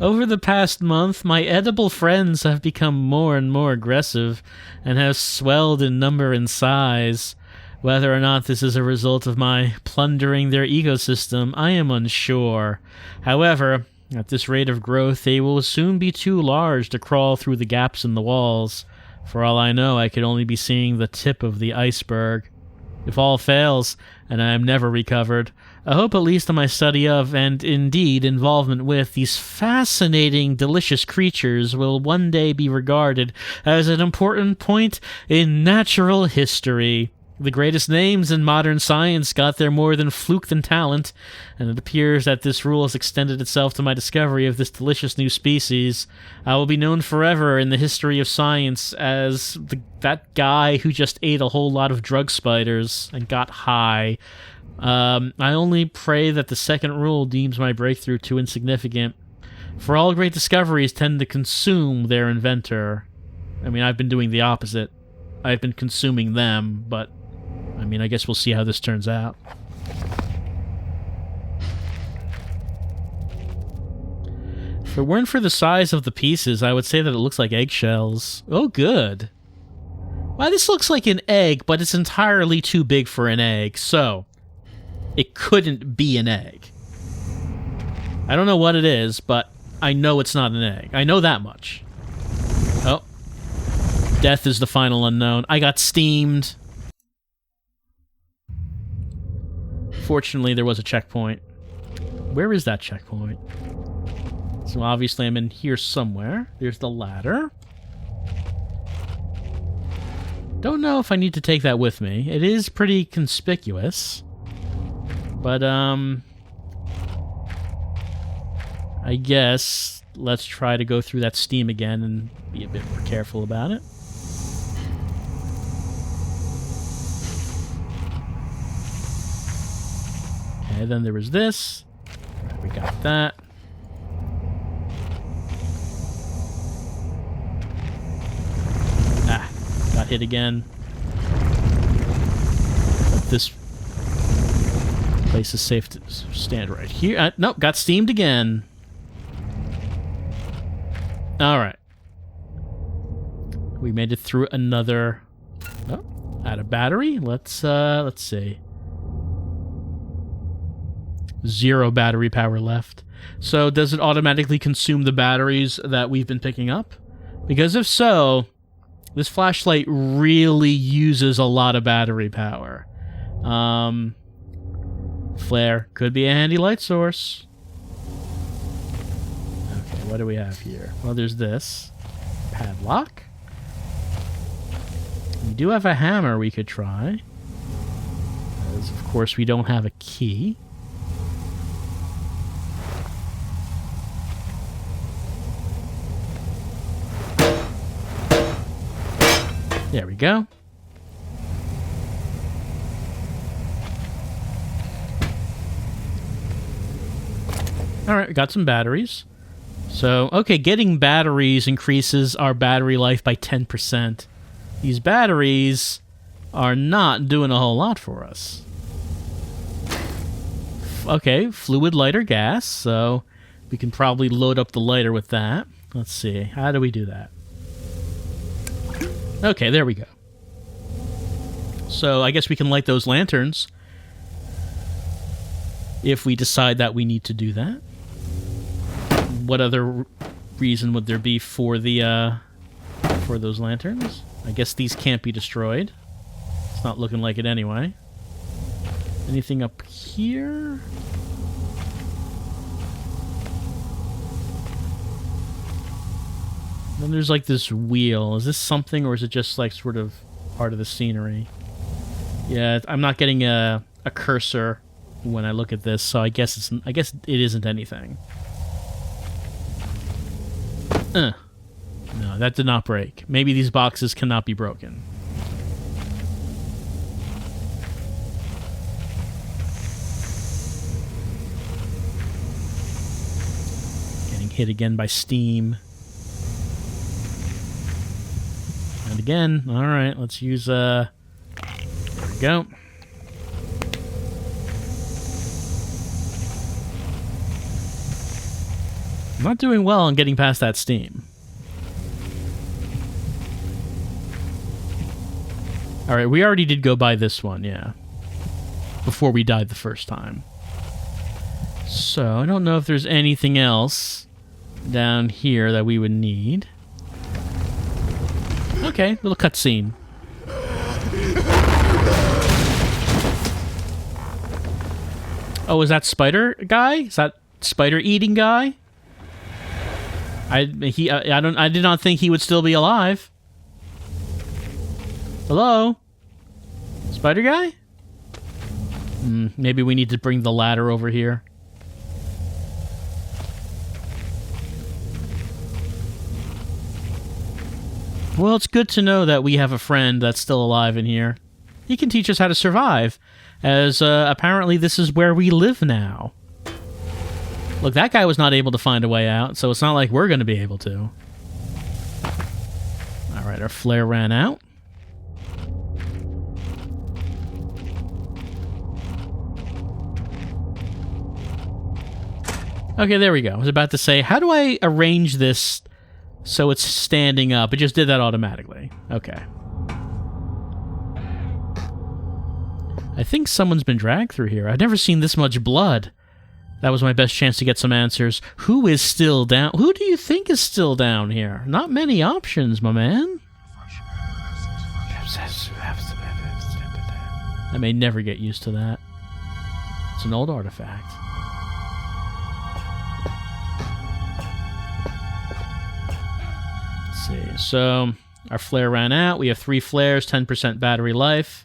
Over the past month, my edible friends have become more and more aggressive and have swelled in number and size. Whether or not this is a result of my plundering their ecosystem, I am unsure. However, at this rate of growth, they will soon be too large to crawl through the gaps in the walls. For all I know, I could only be seeing the tip of the iceberg. If all fails, and I am never recovered, I hope at least in my study of, and indeed involvement with, these fascinating, delicious creatures will one day be regarded as an important point in natural history. The greatest names in modern science got there more than fluke than talent, and it appears that this rule has extended itself to my discovery of this delicious new species. I will be known forever in the history of science as that guy who just ate a whole lot of drug spiders and got high. I only pray that the second rule deems my breakthrough too insignificant, for all great discoveries tend to consume their inventor. I mean, I've been doing the opposite. I've been consuming them, but I mean, I guess we'll see how this turns out. If it weren't for the size of the pieces, I would say that it looks like eggshells. Oh, good. Well, this looks like an egg, but it's entirely too big for an egg, so it couldn't be an egg. I don't know what it is, but I know it's not an egg. I know that much. Oh. Death is the final unknown. I got steamed. Fortunately, there was a checkpoint. Where is that checkpoint? So obviously I'm in here somewhere. There's the ladder. Don't know if I need to take that with me. It is pretty conspicuous. But, I guess let's try to go through that steam again and be a bit more careful about it. Okay, then there was this. We got that. Ah, got hit again. But this place is safe to stand right here. Nope, got steamed again. Alright. We made it through another... Oh, out of battery? Let's see. 0 battery power left. So does it automatically consume the batteries that we've been picking up? Because if so, this flashlight really uses a lot of battery power. Flare could be a handy light source. Okay, what do we have here? Well, there's this. Padlock. We do have a hammer we could try. As, of course, we don't have a key. There we go. Alright, we got some batteries. So, okay, getting batteries increases our battery life by 10%. These batteries are not doing a whole lot for us. Okay, fluid lighter gas, so we can probably load up the lighter with that. Let's see, how do we do that? Okay, there we go. So I guess we can light those lanterns if we decide that we need to do that. What other reason would there be for the for those lanterns? I guess these can't be destroyed. It's not looking like it anyway. Anything up here? Then there's like this wheel. Is this something, or is it just like sort of part of the scenery? Yeah, I'm not getting a cursor when I look at this, so I guess it isn't anything. No, that did not break. Maybe these boxes cannot be broken. Getting hit again by steam. And again, alright, let's use, there we go. I'm not doing well on getting past that steam. Alright, we already did go by this one, yeah. Before we died the first time. So, I don't know if there's anything else down here that we would need. Okay, little cutscene. Oh, is that spider guy? Is that spider eating guy? I did not think he would still be alive. Hello? Spider guy? Maybe we need to bring the ladder over here. Well, it's good to know that we have a friend that's still alive in here. He can teach us how to survive, as apparently this is where we live now. Look, that guy was not able to find a way out, so it's not like we're going to be able to. Alright, our flare ran out. Okay, there we go. I was about to say, how do I arrange this so it's standing up? It just did that automatically. Okay. I think someone's been dragged through here. I've never seen this much blood. That was my best chance to get some answers. Who is still down? Who do you think is still down here? Not many options, my man. I may never get used to that. It's an old artifact. Let's see. So, our flare ran out. We have 3 flares, 10% battery life.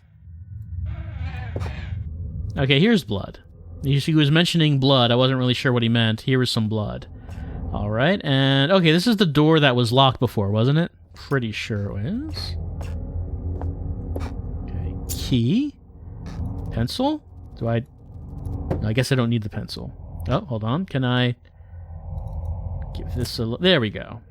Okay, here's blood. He was mentioning blood. I wasn't really sure what he meant. Here is some blood. Alright, and... okay, this is the door that was locked before, wasn't it? Pretty sure it was. Okay, key. Pencil? Do I... I guess I don't need the pencil. Oh, hold on. Can I... give this a... there we go.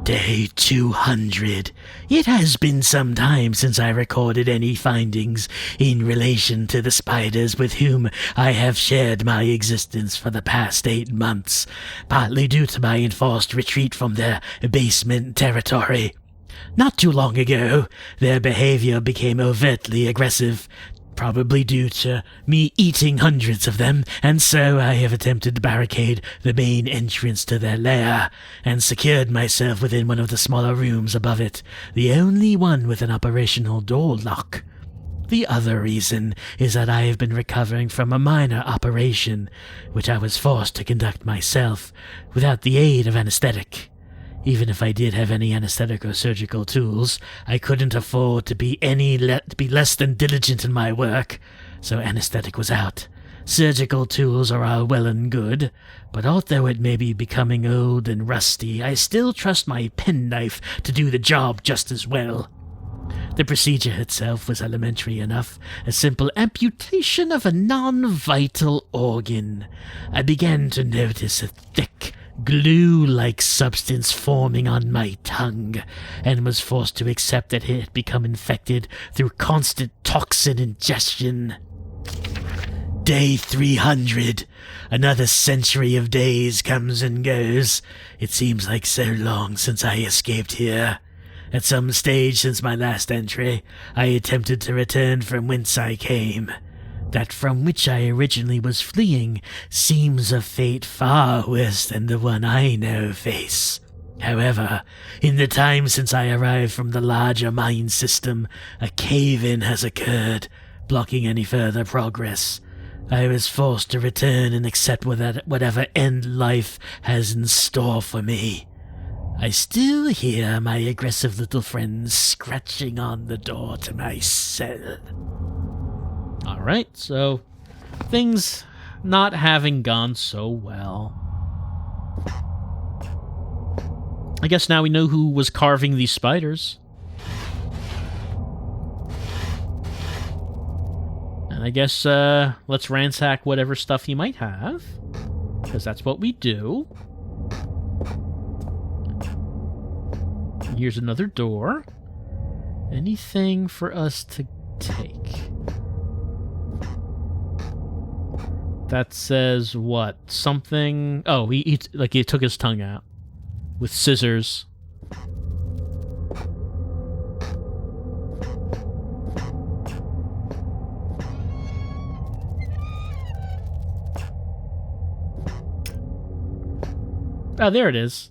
Day 200. It has been some time since I recorded any findings in relation to the spiders with whom I have shared my existence for the past 8 months, partly due to my enforced retreat from their basement territory. Not too long ago, their behavior became overtly aggressive, probably due to me eating hundreds of them, and so I have attempted to barricade the main entrance to their lair, and secured myself within one of the smaller rooms above it, the only one with an operational door lock. The other reason is that I have been recovering from a minor operation, which I was forced to conduct myself, without the aid of anesthetic. Even if I did have any anesthetic or surgical tools, I couldn't afford to be less than diligent in my work, so anesthetic was out. Surgical tools are all well and good, but although it may be becoming old and rusty, I still trust my penknife to do the job just as well. The procedure itself was elementary enough, a simple amputation of a non-vital organ. I began to notice a thick, glue-like substance forming on my tongue, and was forced to accept that it had become infected through constant toxin ingestion. Day 300. Another century of days comes and goes. It seems like so long since I escaped here. At some stage since my last entry, I attempted to return from whence I came. That from which I originally was fleeing seems a fate far worse than the one I now face. However, in the time since I arrived from the larger mine system, a cave-in has occurred, blocking any further progress. I was forced to return and accept whatever end life has in store for me. I still hear my aggressive little friends scratching on the door to my cell. Alright, so things not having gone so well. I guess now we know who was carving these spiders. And I guess let's ransack whatever stuff he might have, because that's what we do. Here's another door. Anything for us to take? That says what? Something... Oh, he took his tongue out with scissors. Oh, there it is.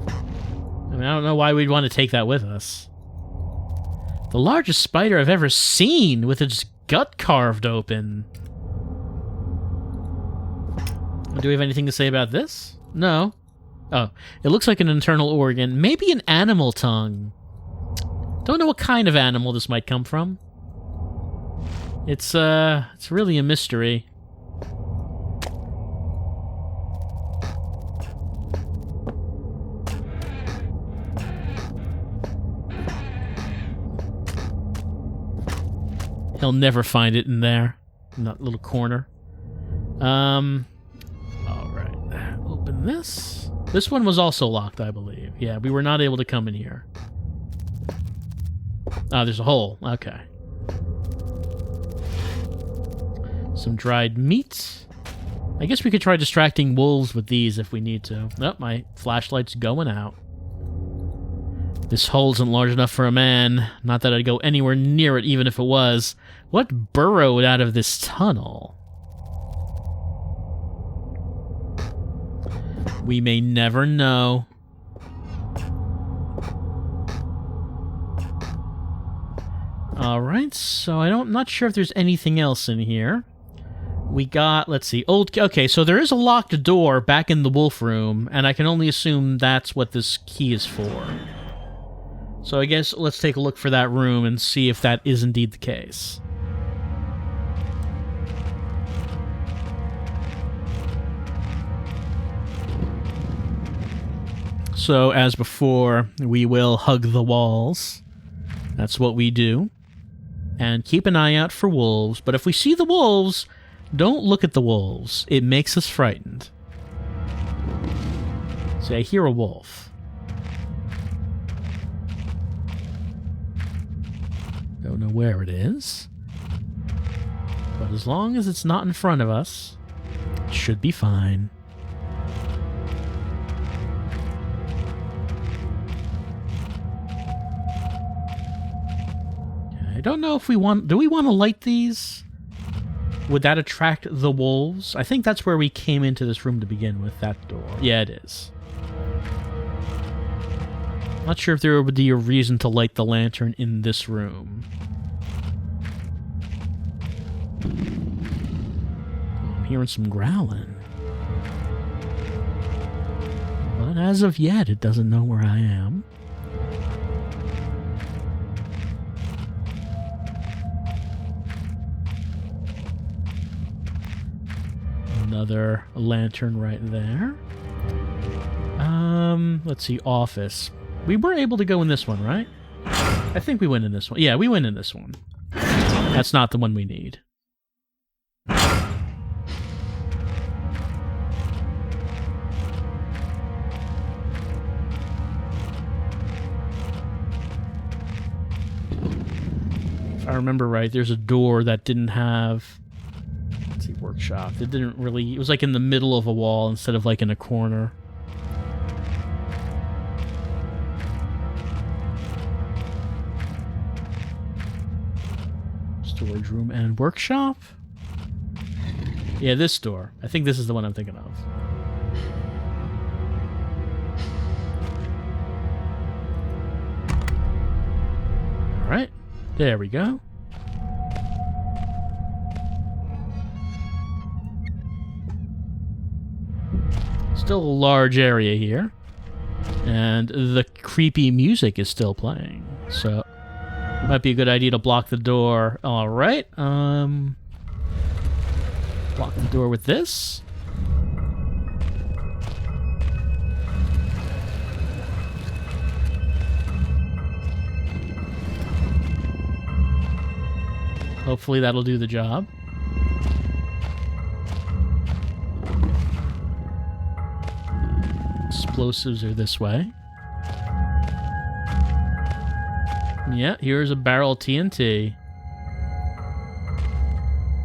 I mean, I don't know why we'd want to take that with us. The largest spider I've ever seen, with its gut carved open. Do we have anything to say about this? No. Oh, it looks like an internal organ. Maybe an animal tongue. Don't know what kind of animal this might come from. It's really a mystery. He'll never find it in there. In that little corner. Alright. Open this. This one was also locked, I believe. Yeah, we were not able to come in here. Ah, there's a hole. Okay. Some dried meat. I guess we could try distracting wolves with these if we need to. Oh, my flashlight's going out. This hole isn't large enough for a man. Not that I'd go anywhere near it, even if it was. What burrowed out of this tunnel? We may never know. Alright, so I'm not sure if there's anything else in here. We got, let's see, okay, so there is a locked door back in the wolf room, and I can only assume that's what this key is for. So I guess let's take a look for that room and see if that is indeed the case. So, as before, we will hug the walls. That's what we do. And keep an eye out for wolves. But if we see the wolves, don't look at the wolves. It makes us frightened. See, I hear a wolf. Don't know where it is. But as long as it's not in front of us, it should be fine. I don't know if we want... Do we want to light these? Would that attract the wolves? I think that's where we came into this room to begin with, that door. Yeah, it is. Not sure if there would be a reason to light the lantern in this room. I'm hearing some growling. But as of yet, it doesn't know where I am. Another lantern right there. Let's see, office. We were able to go in this one, right? I think we went in this one. Yeah, we went in this one. That's not the one we need. If I remember right, there's a door that didn't have... Let's see, workshop. It didn't really... It was like in the middle of a wall instead of like in a corner. Storage room and workshop? Yeah, this door. I think this is the one I'm thinking of. Alright. There we go. Still a large area here. And the creepy music is still playing. So, it might be a good idea to block the door. Alright. Block the door with this. Hopefully that'll do the job. Explosives are this way. Yeah, here's a barrel of TNT.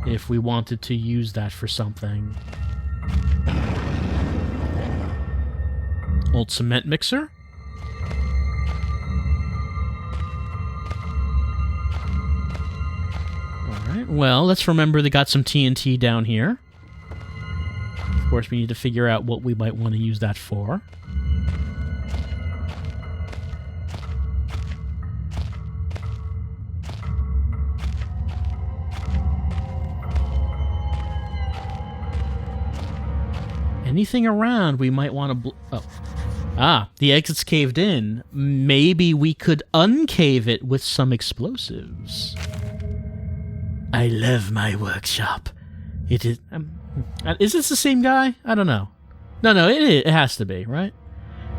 If we wanted to use that for something. Old cement mixer. Alright, well, let's remember they got some TNT down here. Of course, we need to figure out what we might want to use that for. Anything around we might want to... the exit's caved in. Maybe we could uncave it with some explosives. I love my workshop. It is... Is this the same guy? I don't know. No, it has to be, right?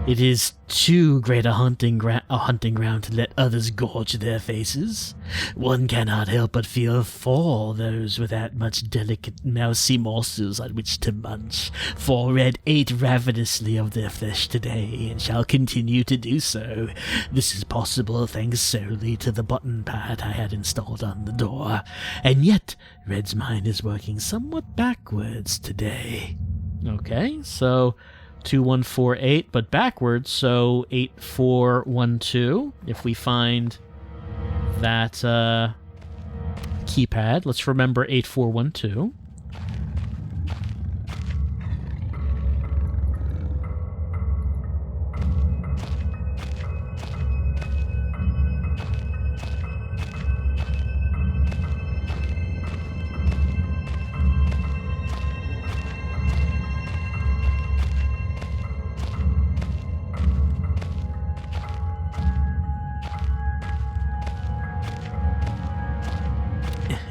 It is too great a hunting ground to let others gorge their faces. One cannot help but feel for those without much delicate mousy morsels on which to munch. For Red ate ravenously of their flesh today, and shall continue to do so. This is possible thanks solely to the button pad I had installed on the door. And yet, Red's mind is working somewhat backwards today. Okay, so... 2148, but backwards, so 8412. If we find that keypad, let's remember 8412.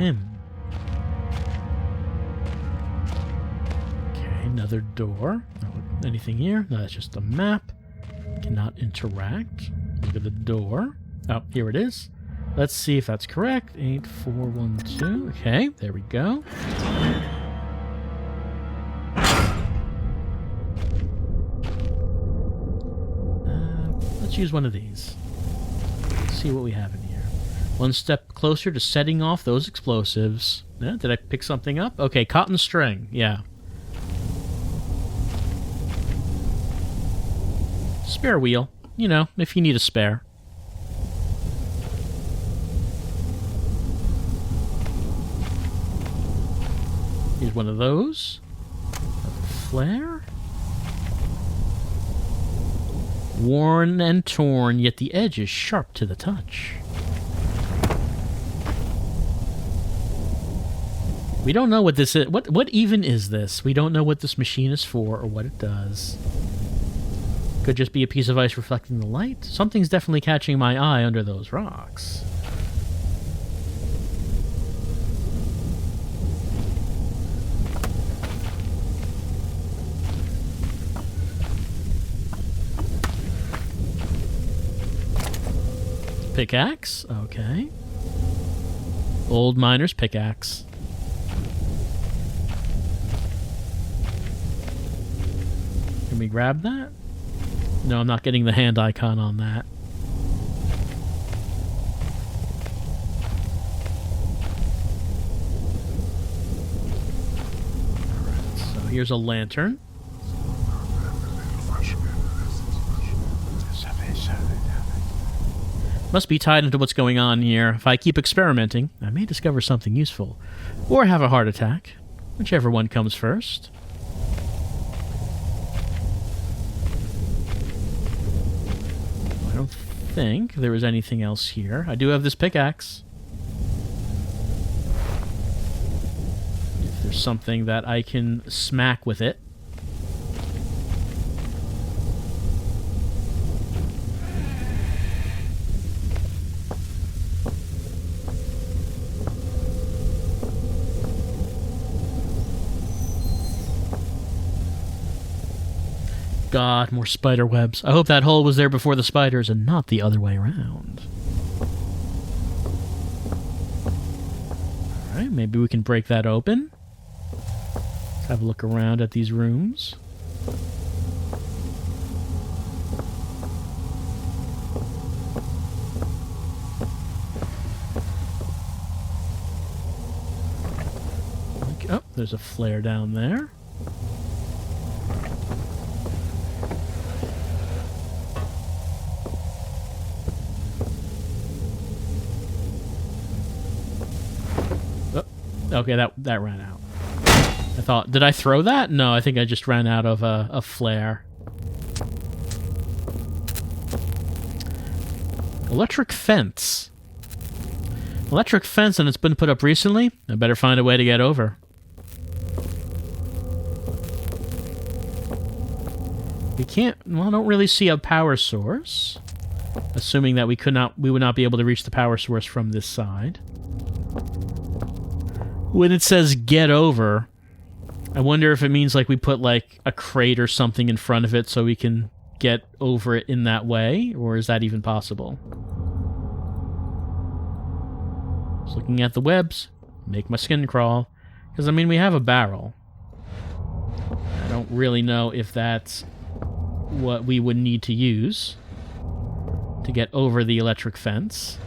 Okay, another door. Anything here? No, that's just a map. Cannot interact. Look at the door. Oh, here it is. Let's see if that's correct. 8412. Okay, there we go. Let's use one of these. Let's see what we have in here. One step closer to setting off those explosives. Yeah, did I pick something up? Okay, cotton string. Yeah. Spare wheel. You know, if you need a spare. Here's one of those. A flare. Worn and torn, yet the edge is sharp to the touch. We don't know what this is. What even is this? We don't know what this machine is for or what it does. Could just be a piece of ice reflecting the light. Something's definitely catching my eye under those rocks. Pickaxe. Okay. Old miner's pickaxe. Can we grab that? No, I'm not getting the hand icon on that. Alright, so here's a lantern. Must be tied into what's going on here. If I keep experimenting, I may discover something useful. Or have a heart attack. Whichever one comes first. I don't think there was anything else here. I do have this pickaxe. If there's something that I can smack with it. God, more spider webs. I hope that hole was there before the spiders and not the other way around. Alright, maybe we can break that open. Let's have a look around at these rooms. Oh, there's a flare down there. Okay, that ran out. I thought, did I throw that? No, I think I just ran out of a flare. Electric fence. Electric fence, and it's been put up recently. I better find a way to get over. We can't. Well, I don't really see a power source. Assuming that we would not be able to reach the power source from this side. When it says get over, I wonder if it means like we put like a crate or something in front of it so we can get over it in that way, or is that even possible? Just looking at the webs, make my skin crawl. Because, I mean, we have a barrel. I don't really know if that's what we would need to use to get over the electric fence.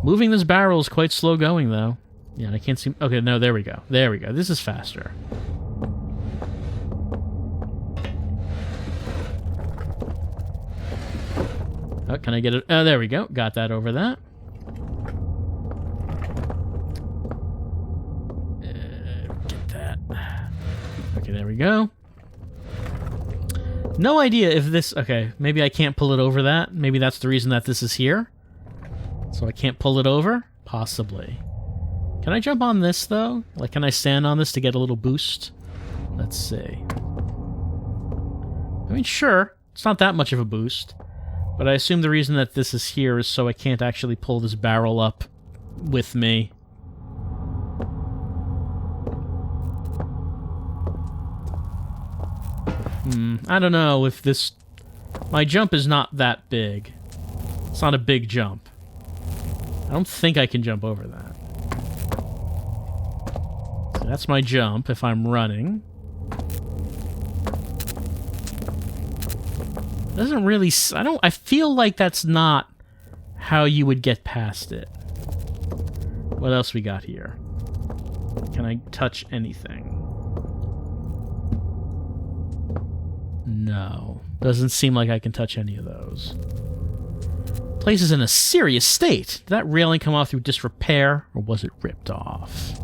Moving this barrel is quite slow going, though. Yeah, I can't see... Okay, no, there we go. There we go. This is faster. Oh, can I get it? Oh, there we go. Got that over that. Get that. Okay, there we go. No idea if this... Okay, maybe I can't pull it over that. Maybe that's the reason that this is here. So I can't pull it over? Possibly. Can I jump on this, though? Like, can I stand on this to get a little boost? Let's see. I mean, sure. It's not that much of a boost. But I assume the reason that this is here is so I can't actually pull this barrel up with me. I don't know if this... My jump is not that big. It's not a big jump. I don't think I can jump over that. So that's my jump if I'm running. Doesn't really... I feel like that's not how you would get past it. What else we got here? Can I touch anything? No. Doesn't seem like I can touch any of those. Place is in a serious state. Did that railing come off through disrepair, or was it ripped off?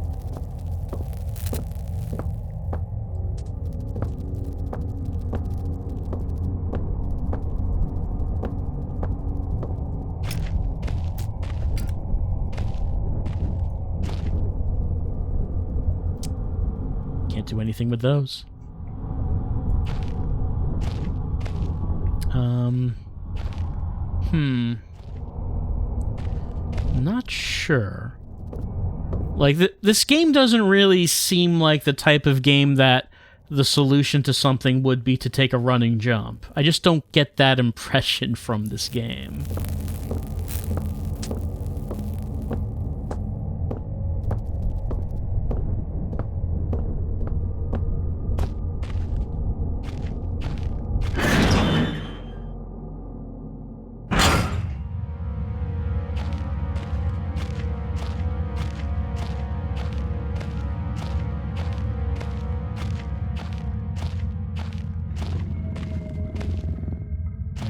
Can't do anything with those. Not sure. Like, this game doesn't really seem like the type of game that the solution to something would be to take a running jump. I just don't get that impression from this game.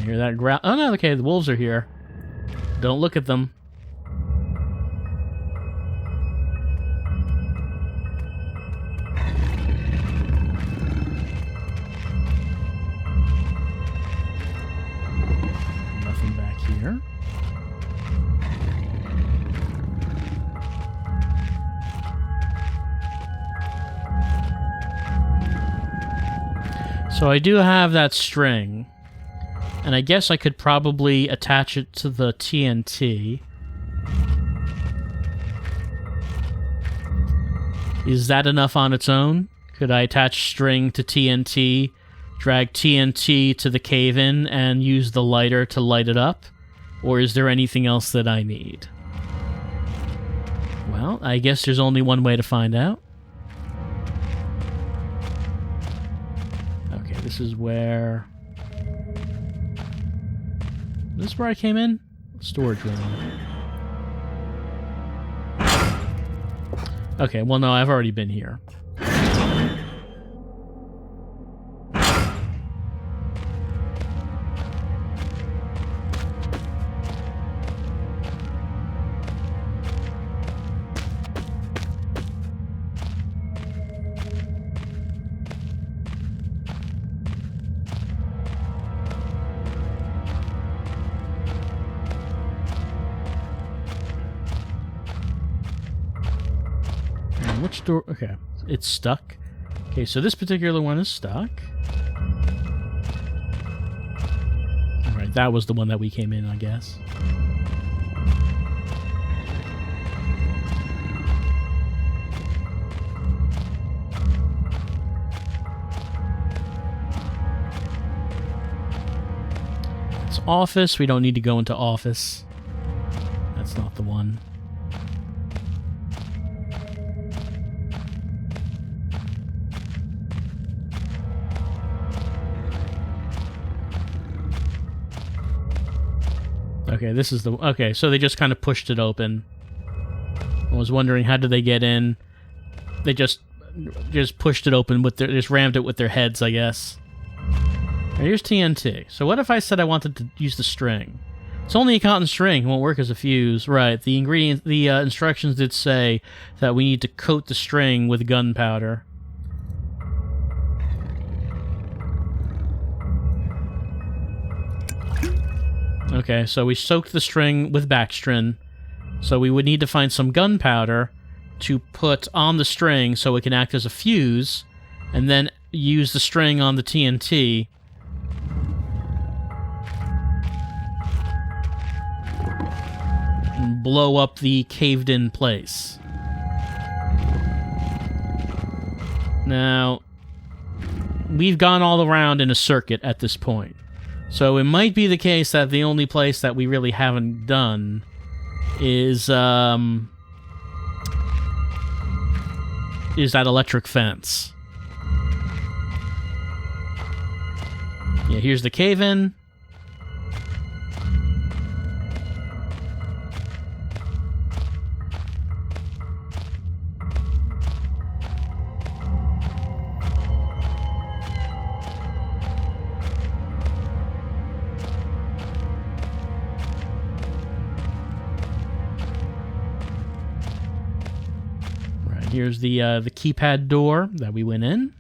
Hear that growl? Oh no, okay, the wolves are here. Don't look at them. Nothing back here. So I do have that string, and I guess I could probably attach it to the TNT. Is that enough on its own? Could I attach string to TNT, drag TNT to the cave-in, and use the lighter to light it up? Or is there anything else that I need? Well, I guess there's only one way to find out. Okay, this is where... Is this where I came in? Storage room. Okay, well no, I've already been here. Which door? Okay, it's stuck. Okay, so this particular one is stuck. Alright, that was the one that we came in, I guess. It's office. We don't need to go into office. That's not the one. Okay, this is the... Okay, so they just kind of pushed it open. I was wondering, how did they get in? They just pushed it open with their... Just rammed it with their heads, I guess. Here's TNT. So what if I said I wanted to use the string? It's only a cotton string. It won't work as a fuse. Right, the ingredient... The instructions did say that we need to coat the string with gunpowder. Okay, so we soaked the string with backstrin. So we would need to find some gunpowder to put on the string so it can act as a fuse, and then use the string on the TNT. And blow up the caved-in place. Now, we've gone all around in a circuit at this point. So it might be the case that the only place that we really haven't done is that electric fence. Yeah, here's the cave-in. Here's the keypad door that we went in.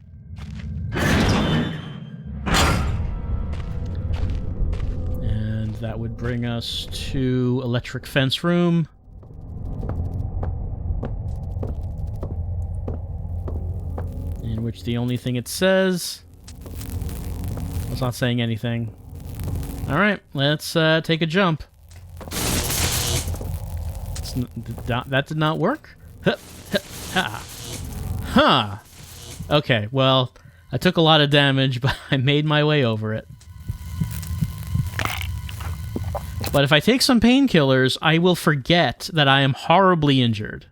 And that would bring us to electric fence room. In which the only thing it says... It's not saying anything. Alright, let's take a jump. That did not work? Ha. Huh. Okay, well, I took a lot of damage, but I made my way over it. But if I take some painkillers, I will forget that I am horribly injured.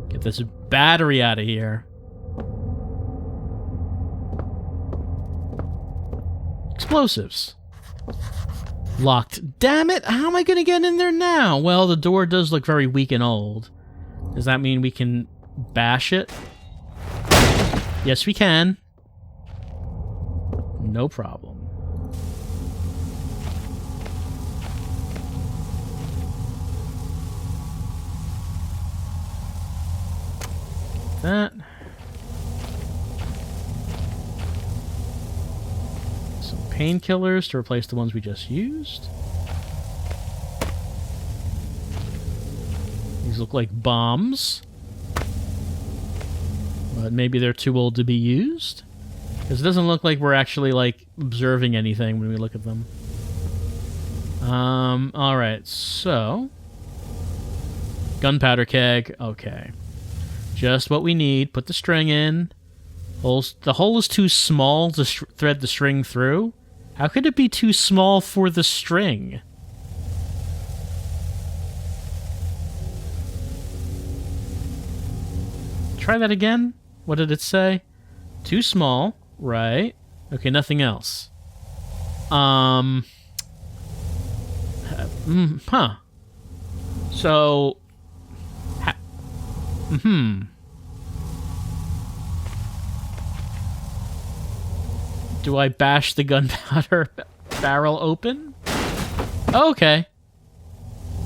Get this battery out of here. Explosives. Locked. Damn it! How am I going to get in there now? Well, the door does look very weak and old. Does that mean we can bash it? Yes, we can. No problem. that. Some painkillers to replace the ones we just used. These look like bombs. But maybe they're too old to be used. Because it doesn't look like we're actually, like, observing anything when we look at them. Alright, so... gunpowder keg, okay. Just what we need. Put the string in. The hole is too small to thread the string through. How could it be too small for the string? Try that again. What did it say? Too small, right? Okay, nothing else. So, do I bash the gunpowder barrel open? Oh, okay.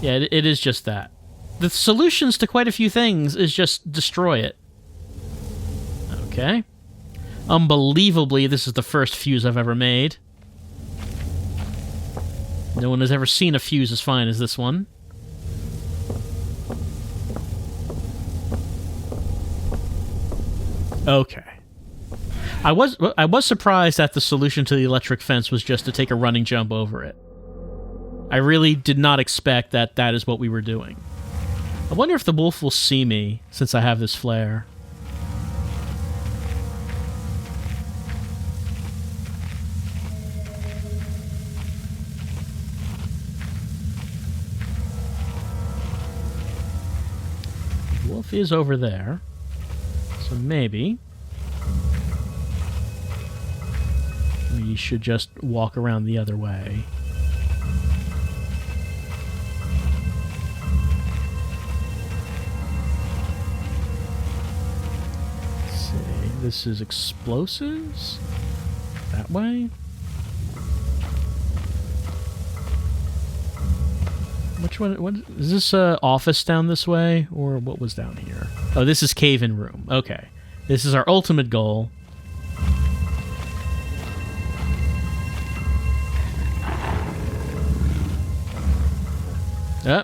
Yeah, it is just that. The solutions to quite a few things is just destroy it. Okay. Unbelievably, this is the first fuse I've ever made. No one has ever seen a fuse as fine as this one. Okay. I was surprised that the solution to the electric fence was just to take a running jump over it. I really did not expect that is what we were doing. I wonder if the wolf will see me since I have this flare. The wolf is over there, so maybe we should just walk around the other way. Let's see. This is explosives? That way? Which one? What is this? Office down this way, or what was down here? Oh, this is cave-in room. Okay, this is our ultimate goal.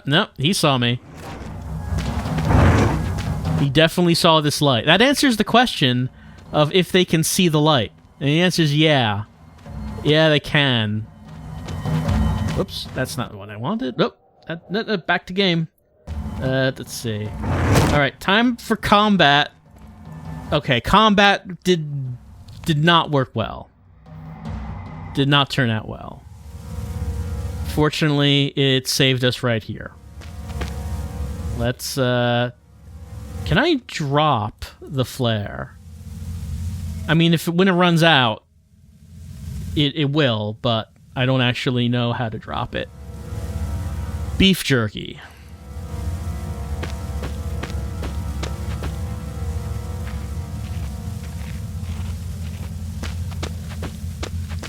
No, he saw me. He definitely saw this light. That answers the question of if they can see the light. And the answer is yeah. Yeah, they can. Oops, that's not what I wanted. Nope. Back to game. Let's see. Alright, time for combat. Okay, combat did not work well. Did not turn out well. Fortunately, it saved us right here. Let's, can I drop the flare? I mean, when it runs out, it will, but I don't actually know how to drop it. Beef jerky.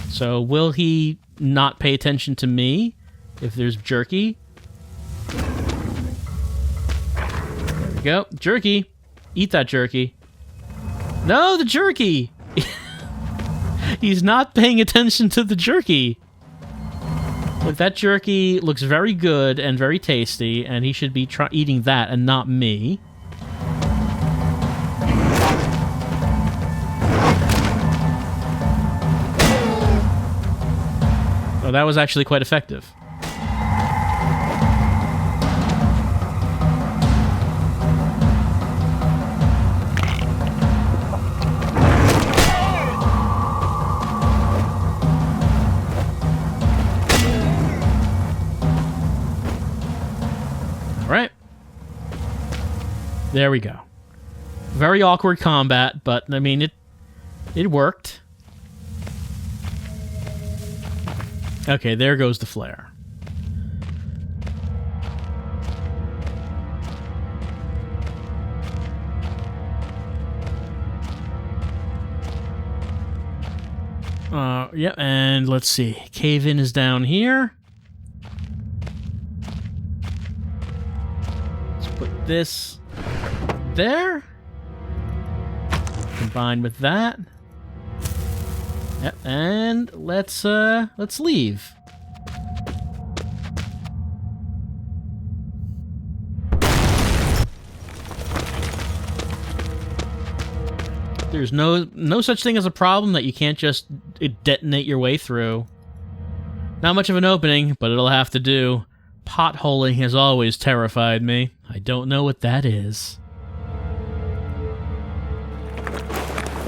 So, will he not pay attention to me if there's jerky? There we go. Jerky. Eat that jerky. No, the jerky! He's not paying attention to the jerky. Look, that jerky looks very good and very tasty, and he should be eating that and not me. Oh, that was actually quite effective. Alright. There we go. Very awkward combat, but, I mean, it worked. Okay, there goes the flare. Yeah, and let's see. Cave-in is down here. Let's put this there. fine with that. Yep, and let's leave. There's no such thing as a problem that you can't just detonate your way through. Not much of an opening, but it'll have to do. Potholing has always terrified me. I don't know what that is.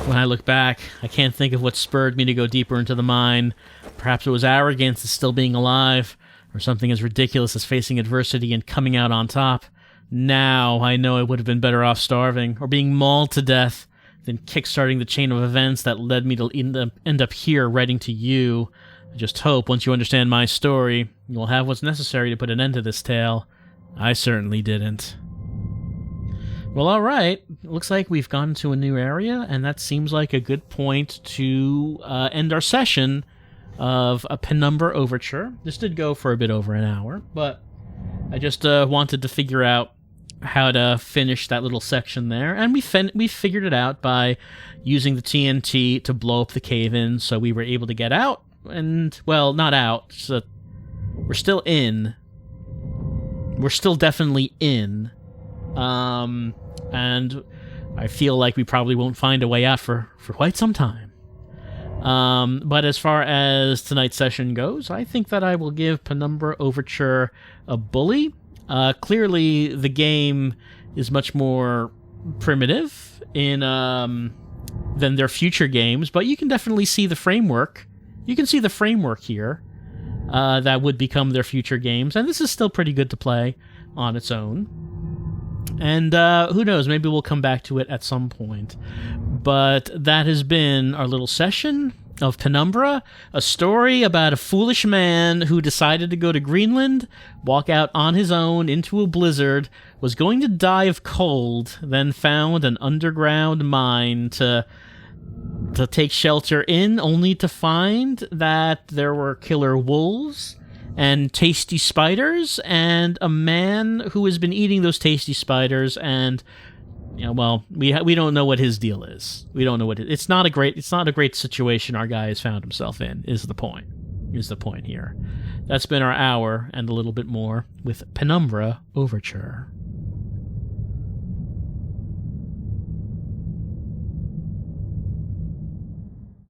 When I look back, I can't think of what spurred me to go deeper into the mine. Perhaps it was arrogance at still being alive, or something as ridiculous as facing adversity and coming out on top. Now I know I would have been better off starving, or being mauled to death, than kickstarting the chain of events that led me to end up here writing to you. I just hope, once you understand my story, you'll have what's necessary to put an end to this tale. I certainly didn't. Well, alright. Looks like we've gone to a new area, and that seems like a good point to end our session of a Penumbra Overture. This did go for a bit over an hour, but I just wanted to figure out how to finish that little section there, and we figured it out by using the TNT to blow up the cave-in, so we were able to get out, and, well, not out, so we're still in. We're still definitely in, and I feel like we probably won't find a way out for quite some time. But as far as tonight's session goes, I think that I will give Penumbra Overture a bully. Clearly, the game is much more primitive than their future games, but you can definitely see the framework. You can see the framework here that would become their future games, and this is still pretty good to play on its own. And who knows, maybe we'll come back to it at some point. But that has been our little session of Penumbra, a story about a foolish man who decided to go to Greenland, walk out on his own into a blizzard, was going to die of cold, then found an underground mine to take shelter in, only to find that there were killer wolves and tasty spiders, and a man who has been eating those tasty spiders, and well, we don't know what his deal is. We don't know what it's not a great situation our guy has found himself in. Is the point here? That's been our hour and a little bit more with Penumbra Overture.